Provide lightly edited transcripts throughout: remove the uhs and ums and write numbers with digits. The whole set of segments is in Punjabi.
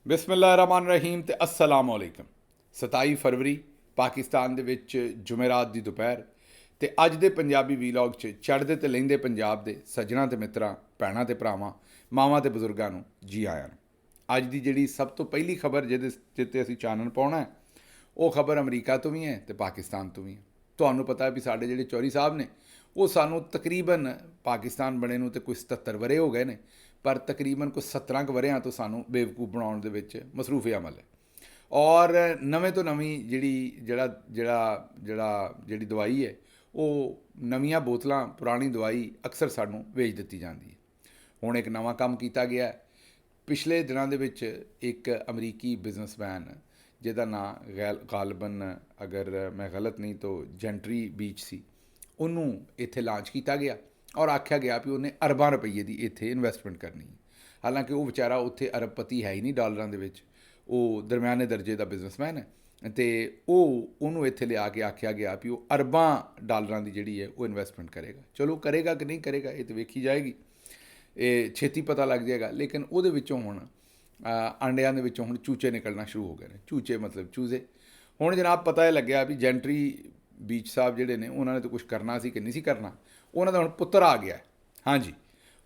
ਬਿਸਮਿਲ੍ਲਾਹਿਰਰਹਿਮਾਨਿਰਰਹੀਮ ਤੇ अस्सलाम वालेकुम। 27 ਫਰਵਰੀ ਪਾਕਿਸਤਾਨ ਦੇ ਵਿੱਚ ਜੁਮੇਰਾਤ ਦੀ ਦੁਪਹਿਰ ਤੇ ਅੱਜ ਦੇ ਪੰਜਾਬੀ ਵੀਲੌਗ 'ਚ ਚੜ੍ਹਦੇ ਤੇ ਲਹਿੰਦੇ ਪੰਜਾਬ ਦੇ ਸੱਜਣਾ ਤੇ ਮਿੱਤਰਾਂ, ਭੈਣਾਂ ਤੇ ਭਰਾਵਾਂ, ਮਾਵਾਂ ਤੇ ਬਜ਼ੁਰਗਾਂ ਨੂੰ ਜੀ ਆਇਆਂ ਨੂੰ। ਅੱਜ ਦੀ ਜਿਹੜੀ ਸਭ ਤੋਂ ਪਹਿਲੀ ਖਬਰ ਜਿਹਦੇ ਤੇ ਅਸੀਂ ਚਾਨਣ ਪਾਉਣਾ ਹੈ, ਉਹ ਖਬਰ ਅਮਰੀਕਾ ਤੋਂ ਵੀ ਹੈ ਤੇ ਪਾਕਿਸਤਾਨ ਤੋਂ ਵੀ ਹੈ। ਤੁਹਾਨੂੰ ਪਤਾ ਹੈ ਵੀ ਸਾਡੇ ਜਿਹੜੇ ਚੌਧਰੀ ਸਾਹਿਬ ਨੇ ਉਹ ਸਾਨੂੰ ਤਕਰੀਬਨ ਪਾਕਿਸਤਾਨ ਬਣੇ ਨੂੰ ਤੇ ਕੋਈ 77 ਵਰੇ ਹੋ ਗਏ ਨੇ, ਪਰ ਤਕਰੀਬਨ ਕੋਈ 17 ਕੁ ਵਰਿਆਂ ਤੋਂ ਸਾਨੂੰ ਬੇਵਕੂਫ ਬਣਾਉਣ ਦੇ ਵਿੱਚ ਮਸਰੂਫ ਅਮਲ ਹੈ। ਔਰ ਨਵੇਂ ਤੋਂ ਨਵੀਂ ਜਿਹੜੀ ਦਵਾਈ ਹੈ, ਉਹ ਨਵੀਆਂ ਬੋਤਲਾਂ ਪੁਰਾਣੀ ਦਵਾਈ ਅਕਸਰ ਸਾਨੂੰ ਵੇਚ ਦਿੱਤੀ ਜਾਂਦੀ ਹੈ। ਹੁਣ ਇੱਕ ਨਵਾਂ ਕੰਮ ਕੀਤਾ ਗਿਆ। ਪਿਛਲੇ ਦਿਨਾਂ ਦੇ ਵਿੱਚ ਇੱਕ ਅਮਰੀਕੀ ਬਿਜ਼ਨਸਮੈਨ ਜਿਹਦਾ ਨਾਂ ਗਾਲਬਨ, ਅਗਰ ਮੈਂ ਗਲਤ ਨਹੀਂ ਤਾਂ ਜੈਂਟਰੀ ਬੀਚ ਸੀ, ਉਹਨੂੰ ਇੱਥੇ ਲਾਂਚ ਕੀਤਾ ਗਿਆ ਔਰ ਆਖਿਆ ਗਿਆ ਵੀ ਉਹਨੇ ਅਰਬਾਂ ਰੁਪਈਏ ਦੀ ਇੱਥੇ ਇਨਵੈਸਟਮੈਂਟ ਕਰਨੀ ਹੈ। ਹਾਲਾਂਕਿ ਉਹ ਵਿਚਾਰਾ ਉੱਥੇ ਅਰਬਪਤੀ ਹੈ ਹੀ ਨਹੀਂ ਡਾਲਰਾਂ ਦੇ ਵਿੱਚ, ਉਹ ਦਰਮਿਆਨੇ ਦਰਜੇ ਦਾ ਬਿਜ਼ਨਸਮੈਨ ਹੈ ਅਤੇ ਉਹਨੂੰ ਇੱਥੇ ਲਿਆ ਕੇ ਆਖਿਆ ਗਿਆ ਵੀ ਉਹ ਅਰਬਾਂ ਡਾਲਰਾਂ ਦੀ ਜਿਹੜੀ ਹੈ ਉਹ ਇਨਵੈਸਟਮੈਂਟ ਕਰੇਗਾ। ਚਲੋ ਕਰੇਗਾ ਕਿ ਨਹੀਂ ਕਰੇਗਾ ਇਹ ਤਾਂ ਵੇਖੀ ਜਾਏਗੀ, ਇਹ ਛੇਤੀ ਪਤਾ ਲੱਗ ਜਾਏਗਾ। ਲੇਕਿਨ ਉਹਦੇ ਵਿੱਚੋਂ ਹੁਣ ਆਂਡਿਆਂ ਦੇ ਵਿੱਚੋਂ ਹੁਣ ਚੂਚੇ ਨਿਕਲਣਾ ਸ਼ੁਰੂ ਹੋ ਗਏ ਨੇ। ਚੂਚੇ ਮਤਲਬ ਚੂਜ਼ੇ। ਹੁਣ ਜਨਾਬ ਪਤਾ ਇਹ ਲੱਗਿਆ ਵੀ ਜੈਂਟਰੀ ਬੀਚ ਸਾਹਿਬ ਜਿਹੜੇ ਨੇ ਉਹਨਾਂ ਨੇ ਤਾਂ ਕੁਛ ਕਰਨਾ ਸੀ ਕਿ ਨਹੀਂ ਸੀ ਕਰਨਾ, ਉਹਨਾਂ ਦਾ ਹੁਣ ਪੁੱਤਰ ਆ ਗਿਆ। ਹਾਂਜੀ,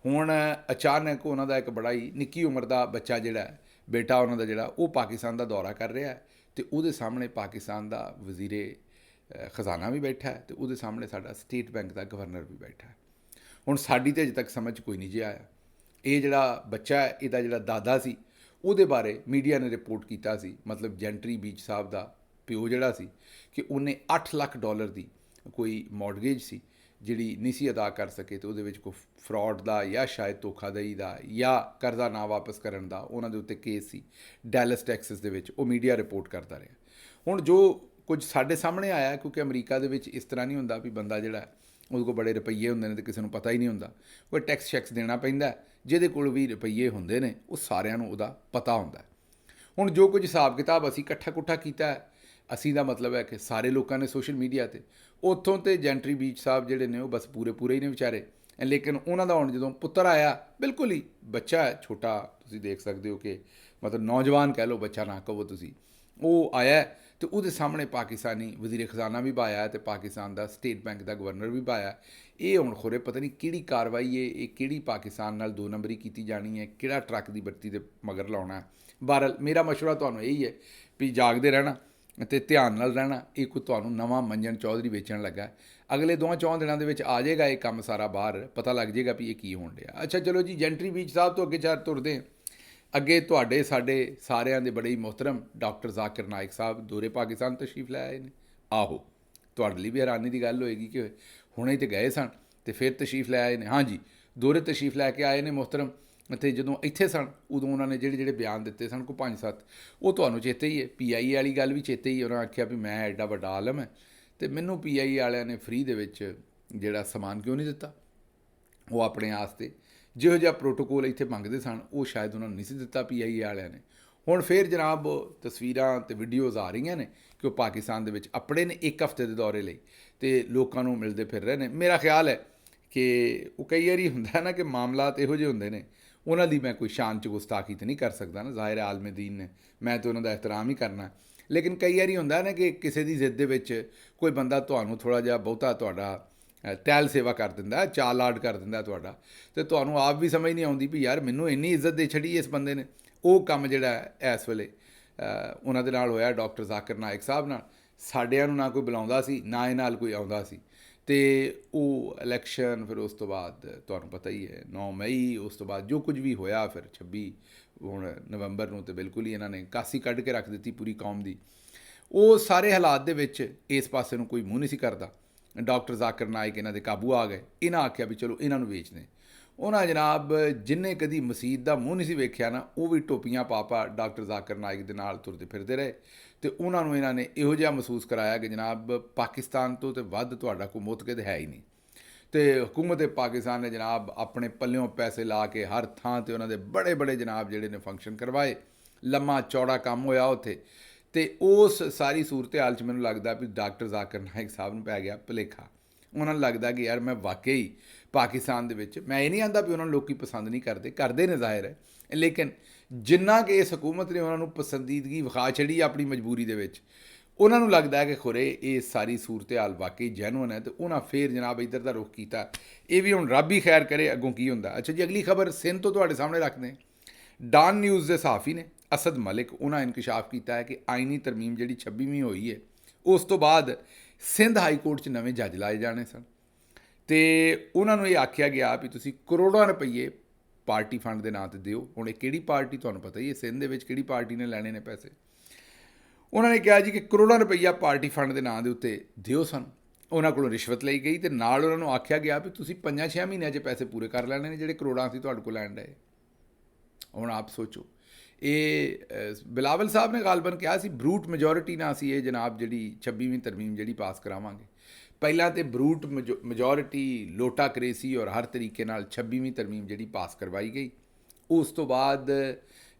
ਹੁਣ ਅਚਾਨਕ ਉਹਨਾਂ ਦਾ ਇੱਕ ਬੜਾ ਹੀ ਨਿੱਕੀ ਉਮਰ ਦਾ ਬੱਚਾ ਜਿਹੜਾ ਬੇਟਾ ਉਹਨਾਂ ਦਾ ਜਿਹੜਾ ਉਹ ਪਾਕਿਸਤਾਨ ਦਾ ਦੌਰਾ ਕਰ ਰਿਹਾ ਅਤੇ ਉਹਦੇ ਸਾਹਮਣੇ ਪਾਕਿਸਤਾਨ ਦਾ ਵਜ਼ੀਰੇ ਖਜ਼ਾਨਾ ਵੀ ਬੈਠਾ ਹੈ ਅਤੇ ਉਹਦੇ ਸਾਹਮਣੇ ਸਾਡਾ ਸਟੇਟ ਬੈਂਕ ਦਾ ਗਵਰਨਰ ਵੀ ਬੈਠਾ ਹੈ। ਹੁਣ ਸਾਡੀ ਤਾਂ ਅਜੇ ਤੱਕ ਸਮਝ ਕੋਈ ਨਹੀਂ ਜੇ ਆਇਆ। ਇਹ ਜਿਹੜਾ ਬੱਚਾ ਹੈ, ਇਹਦਾ ਜਿਹੜਾ ਦਾਦਾ ਸੀ, ਉਹਦੇ ਬਾਰੇ ਮੀਡੀਆ ਨੇ ਰਿਪੋਰਟ ਕੀਤਾ ਸੀ, ਮਤਲਬ ਜੈਂਟਰੀ ਬੀਚ ਸਾਹਿਬ ਦਾ ਪਿਓ ਜਿਹੜਾ ਸੀ, ਕਿ ਉਹਨੇ $8 ਲੱਖ ਦੀ ਕੋਈ ਮੌਰਗੇਜ ਸੀ ਜਿਹੜੀ ਨਹੀਂ ਸੀ ਅਦਾ ਕਰ ਸਕੇ, ਅਤੇ ਉਹਦੇ ਵਿੱਚ ਕੋਈ ਫਰਾਡ ਦਾ ਜਾਂ ਸ਼ਾਇਦ ਧੋਖਾਧੜੀ ਦਾ ਜਾਂ ਕਰਜ਼ਾ ਨਾ ਵਾਪਸ ਕਰਨ ਦਾ ਉਹਨਾਂ ਦੇ ਉੱਤੇ ਕੇਸ ਸੀ ਡੈਲਸ ਟੈਕਸਸ ਦੇ ਵਿੱਚ। ਉਹ ਮੀਡੀਆ ਰਿਪੋਰਟ ਕਰਦਾ ਰਿਹਾ। ਹੁਣ ਜੋ ਕੁਝ ਸਾਡੇ ਸਾਹਮਣੇ ਆਇਆ, ਕਿਉਂਕਿ ਅਮਰੀਕਾ ਦੇ ਵਿੱਚ ਇਸ ਤਰ੍ਹਾਂ ਨਹੀਂ ਹੁੰਦਾ ਵੀ ਬੰਦਾ ਜਿਹੜਾ ਉਹਦੇ ਕੋਲ ਬੜੇ ਰੁਪਈਏ ਹੁੰਦੇ ਨੇ ਅਤੇ ਕਿਸੇ ਨੂੰ ਪਤਾ ਹੀ ਨਹੀਂ ਹੁੰਦਾ, ਕੋਈ ਟੈਕਸ ਸ਼ੈਕਸ ਦੇਣਾ ਪੈਂਦਾ। ਜਿਹਦੇ ਕੋਲ ਵੀ ਰੁਪਈਏ ਹੁੰਦੇ ਨੇ ਉਹ ਸਾਰਿਆਂ ਨੂੰ ਉਹਦਾ ਪਤਾ ਹੁੰਦਾ। ਹੁਣ ਜੋ ਕੁਝ ਹਿਸਾਬ ਕਿਤਾਬ ਅਸੀਂ ਇਕੱਠਾ ਕੀਤਾ, ਅਸੀਂ ਦਾ ਮਤਲਬ ਹੈ ਕਿ ਸਾਰੇ ਲੋਕਾਂ ਨੇ ਸੋਸ਼ਲ ਮੀਡੀਆ 'ਤੇ, ਉੱਥੋਂ ਤੇ ਜੈਂਟਰੀ ਬੀਚ ਸਾਹਿਬ ਜਿਹੜੇ ਨੇ ਉਹ ਬਸ ਪੂਰੇ ਹੀ ਨੇ ਵਿਚਾਰੇ। ਲੇਕਿਨ ਉਹਨਾਂ ਦਾ ਹੁਣ ਜਦੋਂ ਪੁੱਤਰ ਆਇਆ, ਬਿਲਕੁਲ ਹੀ ਬੱਚਾ ਹੈ ਛੋਟਾ, ਤੁਸੀਂ ਦੇਖ ਸਕਦੇ ਹੋ ਕਿ ਮਤਲਬ ਨੌਜਵਾਨ ਕਹਿ ਲਓ, ਬੱਚਾ ਨਾ ਕਹੋ ਤੁਸੀਂ, ਉਹ ਆਇਆ ਅਤੇ ਉਹਦੇ ਸਾਹਮਣੇ ਪਾਕਿਸਤਾਨੀ ਵਜ਼ੀਰ ਖਜ਼ਾਨਾ ਵੀ ਪਾਇਆ ਅਤੇ ਪਾਕਿਸਤਾਨ ਦਾ ਸਟੇਟ ਬੈਂਕ ਦਾ ਗਵਰਨਰ ਵੀ ਪਾਇਆ। ਇਹ ਹੁਣ ਖੋਰੇ ਪਤਾ ਨਹੀਂ ਕਿਹੜੀ ਕਾਰਵਾਈ ਹੈ, ਇਹ ਕਿਹੜੀ ਪਾਕਿਸਤਾਨ ਨਾਲ 2 ਨੰਬਰੀ ਕੀਤੀ ਜਾਣੀ ਹੈ, ਕਿਹੜਾ ਟਰੱਕ ਦੀ ਬੱਤੀ ਦੇ ਮਗਰ ਲਾਉਣਾ। ਬਹਰਹਾਲ ਮੇਰਾ ਮਸ਼ਵਰਾ ਤੁਹਾਨੂੰ ਇਹੀ ਹੈ ਵੀ ਜਾਗਦੇ ਰਹਿਣਾ ਅਤੇ ਧਿਆਨ ਨਾਲ ਰਹਿਣਾ। ਇਹ ਕੋਈ ਤੁਹਾਨੂੰ ਨਵਾਂ ਮੰਜਣ ਚੌਧਰੀ ਵੇਚਣ ਲੱਗਾ। ਅਗਲੇ 2-4 ਦਿਨਾਂ ਦੇ ਵਿੱਚ ਆ ਜਾਏਗਾ ਇਹ ਕੰਮ ਸਾਰਾ ਬਾਹਰ, ਪਤਾ ਲੱਗ ਜਾਏਗਾ ਵੀ ਇਹ ਕੀ ਹੋਣ ਡਿਆ। ਅੱਛਾ ਚਲੋ ਜੀ, ਜੈਂਟਰੀ ਬੀਚ ਸਾਹਿਬ ਤੋਂ ਅੱਗੇ ਤੁਰਦੇ। ਅੱਗੇ ਤੁਹਾਡੇ ਸਾਡੇ ਸਾਰਿਆਂ ਦੇ ਬੜੇ ਹੀ ਮੁਹਤਰਮ ਡਾਕਟਰ ਜ਼ਾਕਿਰ ਨਾਇਕ ਸਾਹਿਬ ਦੌਰੇ ਪਾਕਿਸਤਾਨ ਤਸ਼ਰੀਫ ਲੈ ਆਏ ਨੇ। ਆਹੋ, ਤੁਹਾਡੇ ਲਈ ਵੀ ਹੈਰਾਨੀ ਦੀ ਗੱਲ ਹੋਏਗੀ ਕਿ ਹੁਣੇ ਤਾਂ ਗਏ ਸਨ ਅਤੇ ਫਿਰ ਤਸ਼ਰੀਫ ਲੈ ਆਏ ਨੇ। ਹਾਂਜੀ, ਦੌਰੇ ਤਸ਼ਰੀਫ ਲੈ ਕੇ ਆਏ ਨੇ ਮੁਹਤਰਮ। ਅਤੇ ਜਦੋਂ ਇੱਥੇ ਸਨ ਉਦੋਂ ਉਹਨਾਂ ਨੇ ਜਿਹੜੇ ਬਿਆਨ ਦਿੱਤੇ ਸਨ, ਕੋਈ 5-7, ਉਹ ਤੁਹਾਨੂੰ ਚੇਤੇ ਹੀ ਹੈ। PIA ਵਾਲੀ ਗੱਲ ਵੀ ਚੇਤੇ ਹੀ। ਉਹਨਾਂ ਆਖਿਆ ਵੀ ਮੈਂ ਐਡਾ ਵੱਡਾ ਆਲਮ ਹੈ ਅਤੇ ਮੈਨੂੰ PIA ਵਾਲਿਆਂ ਨੇ ਫ੍ਰੀ ਦੇ ਵਿੱਚ ਜਿਹੜਾ ਸਮਾਨ ਕਿਉਂ ਨਹੀਂ ਦਿੱਤਾ। ਉਹ ਆਪਣੇ ਆਸਤੇ ਜਿਹੋ ਜਿਹਾ ਪ੍ਰੋਟੋਕੋਲ ਇੱਥੇ ਮੰਗਦੇ ਸਨ, ਉਹ ਸ਼ਾਇਦ ਉਹਨਾਂ ਨੂੰ ਨਹੀਂ ਸੀ ਦਿੱਤਾ PIA ਵਾਲਿਆਂ ਨੇ। ਹੁਣ ਫਿਰ ਜਨਾਬ ਤਸਵੀਰਾਂ ਅਤੇ ਵੀਡੀਓਜ਼ ਆ ਰਹੀਆਂ ਨੇ ਕਿ ਉਹ ਪਾਕਿਸਤਾਨ ਦੇ ਵਿੱਚ ਆਪਣੇ ਨੇ 1 ਹਫ਼ਤੇ ਦੇ ਦੌਰੇ ਲਈ ਅਤੇ ਲੋਕਾਂ ਨੂੰ ਮਿਲਦੇ ਫਿਰ ਰਹੇ ਨੇ। ਮੇਰਾ ਖਿਆਲ ਹੈ ਕਿ ਉਹ ਕਈ ਵਾਰੀ ਹੁੰਦਾ ਨਾ ਕਿ ਮਾਮਲਾਤ ਇਹੋ ਜਿਹੇ ਹੁੰਦੇ ਨੇ, ਉਹਨਾਂ ਦੀ ਮੈਂ ਕੋਈ ਸ਼ਾਨ 'ਚ ਗੁਸਤਾਖੀ ਤਾਂ ਨਹੀਂ ਕਰ ਸਕਦਾ ਨਾ, ਜ਼ਾਹਿਰ ਹੈ ਆਲਮ ਦੀਨ ਨੇ, ਮੈਂ ਤਾਂ ਉਹਨਾਂ ਦਾ ਇਹਤਰਾਮ ਹੀ ਕਰਨਾ। ਲੇਕਿਨ ਕਈ ਵਾਰੀ ਹੁੰਦਾ ਨਾ ਕਿ ਕਿਸੇ ਦੀ ਜ਼ਿੱਦ ਦੇ ਵਿੱਚ ਕੋਈ ਬੰਦਾ ਤੁਹਾਨੂੰ ਥੋੜ੍ਹਾ ਜਿਹਾ ਬਹੁਤਾ ਤੁਹਾਡਾ ਟਹਿਲ ਸੇਵਾ ਕਰ ਦਿੰਦਾ, ਚਾਲ ਆਡ ਕਰ ਦਿੰਦਾ ਤੁਹਾਡਾ, ਅਤੇ ਤੁਹਾਨੂੰ ਆਪ ਵੀ ਸਮਝ ਨਹੀਂ ਆਉਂਦੀ ਵੀ ਯਾਰ ਮੈਨੂੰ ਇੰਨੀ ਇੱਜ਼ਤ ਦੇ ਛੱਡੀ ਇਸ ਬੰਦੇ ਨੇ। ਉਹ ਕੰਮ ਜਿਹੜਾ ਇਸ ਵੇਲੇ ਉਹਨਾਂ ਦੇ ਨਾਲ ਹੋਇਆ, ਡਾਕਟਰ ਜ਼ਾਕਿਰ ਨਾਇਕ ਸਾਹਿਬ ਨਾਲ। ਸਾਡਿਆਂ ਨੂੰ ਨਾ ਕੋਈ ਬੁਲਾਉਂਦਾ ਸੀ, ਨਾ ਇਹ ਨਾਲ ਕੋਈ ਆਉਂਦਾ ਸੀ। ਅਤੇ ਉਹ ਇਲੈਕਸ਼ਨ, ਫਿਰ ਉਸ ਤੋਂ ਬਾਅਦ ਤੁਹਾਨੂੰ ਪਤਾ ਹੀ ਹੈ 9 ਮਈ, ਉਸ ਤੋਂ ਬਾਅਦ ਜੋ ਕੁਝ ਵੀ ਹੋਇਆ, ਫਿਰ 26 ਹੁਣ ਨਵੰਬਰ ਨੂੰ ਤਾਂ ਬਿਲਕੁਲ ਹੀ ਇਹਨਾਂ ਨੇ ਕਾਸੀ ਕੱਢ ਕੇ ਰੱਖ ਦਿੱਤੀ ਪੂਰੀ ਕੌਮ ਦੀ। ਉਹ ਸਾਰੇ ਹਾਲਾਤ ਦੇ ਵਿੱਚ ਇਸ ਪਾਸੇ ਨੂੰ ਕੋਈ ਮੂੰਹ ਨਹੀਂ ਸੀ ਕਰਦਾ। ਡਾਕਟਰ ਜ਼ਾਕਿਰ ਨਾਇਕ ਇਹਨਾਂ ਦੇ ਕਾਬੂ ਆ ਗਏ। ਇਹਨਾਂ ਆਖਿਆ ਵੀ ਚਲੋ ਇਹਨਾਂ ਨੂੰ ਵੇਚਦੇ। ਉਹਨਾਂ ਜਨਾਬ ਜਿੰਨੇ ਕਦੀ ਮਸੀਤ ਦਾ ਮੂੰਹ ਨਹੀਂ ਸੀ ਵੇਖਿਆ ਨਾ, ਉਹ ਵੀ ਟੋਪੀਆਂ ਪਾ ਡਾਕਟਰ ਜ਼ਾਕਿਰ ਨਾਇਕ ਦੇ ਨਾਲ ਤੁਰਦੇ ਫਿਰਦੇ ਰਹੇ ਅਤੇ ਉਹਨਾਂ ਨੂੰ ਇਹਨਾਂ ਨੇ ਇਹੋ ਜਿਹਾ ਮਹਿਸੂਸ ਕਰਾਇਆ ਕਿ ਜਨਾਬ ਪਾਕਿਸਤਾਨ ਤੋਂ ਤਾਂ ਵੱਧ ਤੁਹਾਡਾ ਕੋਈ ਮੁਤਕਿਦ ਹੈ ਹੀ ਨਹੀਂ। ਅਤੇ ਹਕੂਮਤ ਪਾਕਿਸਤਾਨ ਨੇ ਜਨਾਬ ਆਪਣੇ ਪੱਲਿਓਂ ਪੈਸੇ ਲਾ ਕੇ ਹਰ ਥਾਂ 'ਤੇ ਉਹਨਾਂ ਦੇ ਬੜੇ ਜਨਾਬ ਜਿਹੜੇ ਨੇ ਫੰਕਸ਼ਨ ਕਰਵਾਏ। ਲੰਮਾ ਚੌੜਾ ਕੰਮ ਹੋਇਆ ਉੱਥੇ। ਅਤੇ ਉਸ ਸਾਰੀ ਸੂਰਤ ਹਾਲ 'ਚ ਮੈਨੂੰ ਲੱਗਦਾ ਵੀ ਡਾਕਟਰ ਜ਼ਾਕਿਰ ਨਾਇਕ ਸਾਹਿਬ ਨੂੰ ਪੈ ਗਿਆ ਭੁਲੇਖਾ। ਉਹਨਾਂ ਨੂੰ ਲੱਗਦਾ ਕਿ ਯਾਰ ਮੈਂ ਵਾਕਈ ਪਾਕਿਸਤਾਨ ਦੇ ਵਿੱਚ, ਮੈਂ ਇਹ ਨਹੀਂ ਆਂਦਾ ਵੀ ਉਹਨਾਂ ਨੂੰ ਲੋਕ ਪਸੰਦ ਨਹੀਂ ਕਰਦੇ, ਕਰਦੇ ਨੇ ਜ਼ਾਹਿਰ ਹੈ, ਲੇਕਿਨ ਜਿੰਨਾ ਕਿ ਇਸ ਹਕੂਮਤ ਨੇ ਉਹਨਾਂ ਨੂੰ ਪਸੰਦੀਦਗੀ ਵਿਖਾ ਛੜੀ ਆਪਣੀ ਮਜਬੂਰੀ ਦੇ ਵਿੱਚ, ਉਹਨਾਂ ਨੂੰ ਲੱਗਦਾ ਹੈ ਕਿ ਖੁਰੇ ਇਹ ਸਾਰੀ ਸੂਰਤ ਹਾਲ ਵਾਕਈ ਜੈਨੂਅਨ ਹੈ, ਤੇ ਉਹਨਾਂ ਫੇਰ ਜਨਾਬ ਇੱਧਰ ਦਾ ਰੁਖ ਕੀਤਾ। ਇਹ ਵੀ ਹੁਣ ਰੱਬ ਹੀ ਖੈਰ ਕਰੇ ਅੱਗੋਂ ਕੀ ਹੁੰਦਾ। ਅੱਛਾ ਜੀ, ਅਗਲੀ ਖਬਰ ਸਿੰਧ ਤੋਂ ਤੁਹਾਡੇ ਸਾਹਮਣੇ ਰੱਖਦੇ ਹਾਂ। ਡਾਨ ਨਿਊਜ਼ ਦੇ ਸਹਾਫੀ ਨੇ ਅਸਦ ਮਲਿਕ, ਉਹਨਾਂ ਇਨਕਸ਼ਾਫ ਕੀਤਾ ਹੈ ਕਿ ਆਈਨੀ ਤਰਮੀਮ ਜਿਹੜੀ 26ਵੀਂ ਹੋਈ ਹੈ, ਉਸ ਤੋਂ ਬਾਅਦ ਸਿੰਧ ਹਾਈ ਕੋਰਟ 'ਚ ਨਵੇਂ ਜੱਜ ਲਾਏ ਜਾਣੇ ਸਨ, ਤੇ ਉਹਨਾਂ ਨੂੰ ਇਹ ਆਖਿਆ ਗਿਆ ਵੀ ਤੁਸੀਂ ਕਰੋੜਾਂ ਰੁਪਈਏ ਪਾਰਟੀ ਫੰਡ ਦੇ ਨਾਂ 'ਤੇ ਦਿਓ। ਹੁਣ ਇਹ ਕਿਹੜੀ ਪਾਰਟੀ, ਤੁਹਾਨੂੰ ਪਤਾ ਹੀ ਹੈ ਸਿੰਧ ਦੇ ਵਿੱਚ ਕਿਹੜੀ ਪਾਰਟੀ ਨੇ ਲੈਣੇ ਨੇ ਪੈਸੇ। ਉਹਨਾਂ ਨੇ ਕਿਹਾ ਜੀ ਕਿ ਕਰੋੜਾਂ ਰੁਪਈਆ ਪਾਰਟੀ ਫੰਡ ਦੇ ਨਾਂ ਦੇ ਉੱਤੇ ਦਿਓ ਸਨ। ਉਹਨਾਂ ਕੋਲੋਂ ਰਿਸ਼ਵਤ ਲਈ ਗਈ, ਤੇ ਨਾਲ ਉਹਨਾਂ ਨੂੰ ਆਖਿਆ ਗਿਆ ਵੀ ਤੁਸੀਂ 5-6 ਮਹੀਨਿਆਂ 'ਚ ਪੈਸੇ ਪੂਰੇ ਕਰ ਲੈਣੇ ਨੇ ਜਿਹੜੇ ਕਰੋੜਾਂ ਸੀ ਤੁਹਾਡੇ ਕੋਲ ਲੈਣ ਡਏ। ਹੁਣ ਆਪ ਸੋਚੋ, ਇਹ ਬਿਲਾਵਲ ਸਾਹਿਬ ਨੇ ਗਾਲਬਨ ਕਿਹਾ ਸੀ ਬਰੂਟ ਮੈਜੋਰਿਟੀ ਨਾਲ ਅਸੀਂ ਇਹ ਜਨਾਬ ਜਿਹੜੀ 26ਵੀਂ ਤਰਮੀਮ ਜਿਹੜੀ ਪਾਸ ਕਰਾਵਾਂਗੇ। ਪਹਿਲਾਂ ਤੇ ਬਰੂਟ ਮੈਜੋਰਿਟੀ ਲੋਟਾ ਕਰੇਸੀ ਔਰ ਹਰ ਤਰੀਕੇ ਨਾਲ 26ਵੀਂ ਤਰਮੀਮ ਜਿਹੜੀ ਪਾਸ ਕਰਵਾਈ ਗਈ। ਉਸ ਤੋਂ ਬਾਅਦ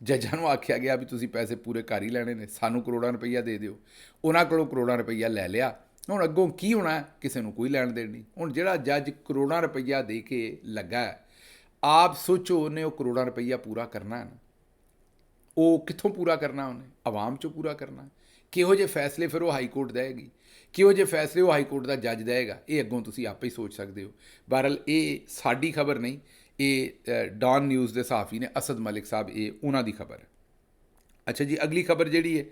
ਜੱਜਾਂ ਨੂੰ ਆਖਿਆ ਗਿਆ ਵੀ ਤੁਸੀਂ ਪੈਸੇ ਪੂਰੇ ਕਰ ਹੀ ਲੈਣੇ ਨੇ, ਸਾਨੂੰ ਕਰੋੜਾਂ ਰੁਪਈਆ ਦੇ ਦਿਓ। ਉਹਨਾਂ ਕੋਲੋਂ ਕਰੋੜਾਂ ਰੁਪਈਆ ਲੈ ਲਿਆ। ਹੁਣ ਅੱਗੋਂ ਕੀ ਹੋਣਾ, ਕਿਸੇ ਨੂੰ ਕੋਈ ਲੈਣ ਦੇਣ ਨਹੀਂ। ਹੁਣ ਜਿਹੜਾ ਜੱਜ ਕਰੋੜਾਂ ਰੁਪਈਆ ਦੇ ਕੇ ਲੱਗਾ, ਆਪ ਸੋਚੋ ਉਹਨੇ ਉਹ ਕਰੋੜਾਂ ਰੁਪਈਆ ਪੂਰਾ ਕਰਨਾ ਹੈ ਨਾ, ਉਹ ਕਿੱਥੋਂ ਪੂਰਾ ਕਰਨਾ, ਉਹਨੇ ਆਵਾਮ 'ਚੋਂ ਪੂਰਾ ਕਰਨਾ। ਕਿਹੋ ਜਿਹੇ ਫੈਸਲੇ ਫਿਰ ਉਹ ਹਾਈ ਕੋਰਟ ਦੇਵੇਗੀ, ਕਿਹੋ ਜਿਹੇ ਫੈਸਲੇ ਉਹ ਹਾਈ ਕੋਰਟ ਦਾ ਜੱਜ ਦੇਵੇਗਾ, ਇਹ ਅੱਗੋਂ ਤੁਸੀਂ ਆਪੇ ਹੀ ਸੋਚ ਸਕਦੇ ਹੋ। ਬਹਰਹਾਲ ਇਹ ਸਾਡੀ ਖਬਰ ਨਹੀਂ, ਇਹ ਡਾਨ ਨਿਊਜ਼ ਦੇ ਸਹਾਫੀ ਨੇ ਅਸਦ ਮਲਿਕ ਸਾਹਿਬ, ਇਹ ਉਹਨਾਂ ਦੀ ਖਬਰ ਹੈ। ਅੱਛਾ ਜੀ, ਅਗਲੀ ਖਬਰ ਜਿਹੜੀ ਹੈ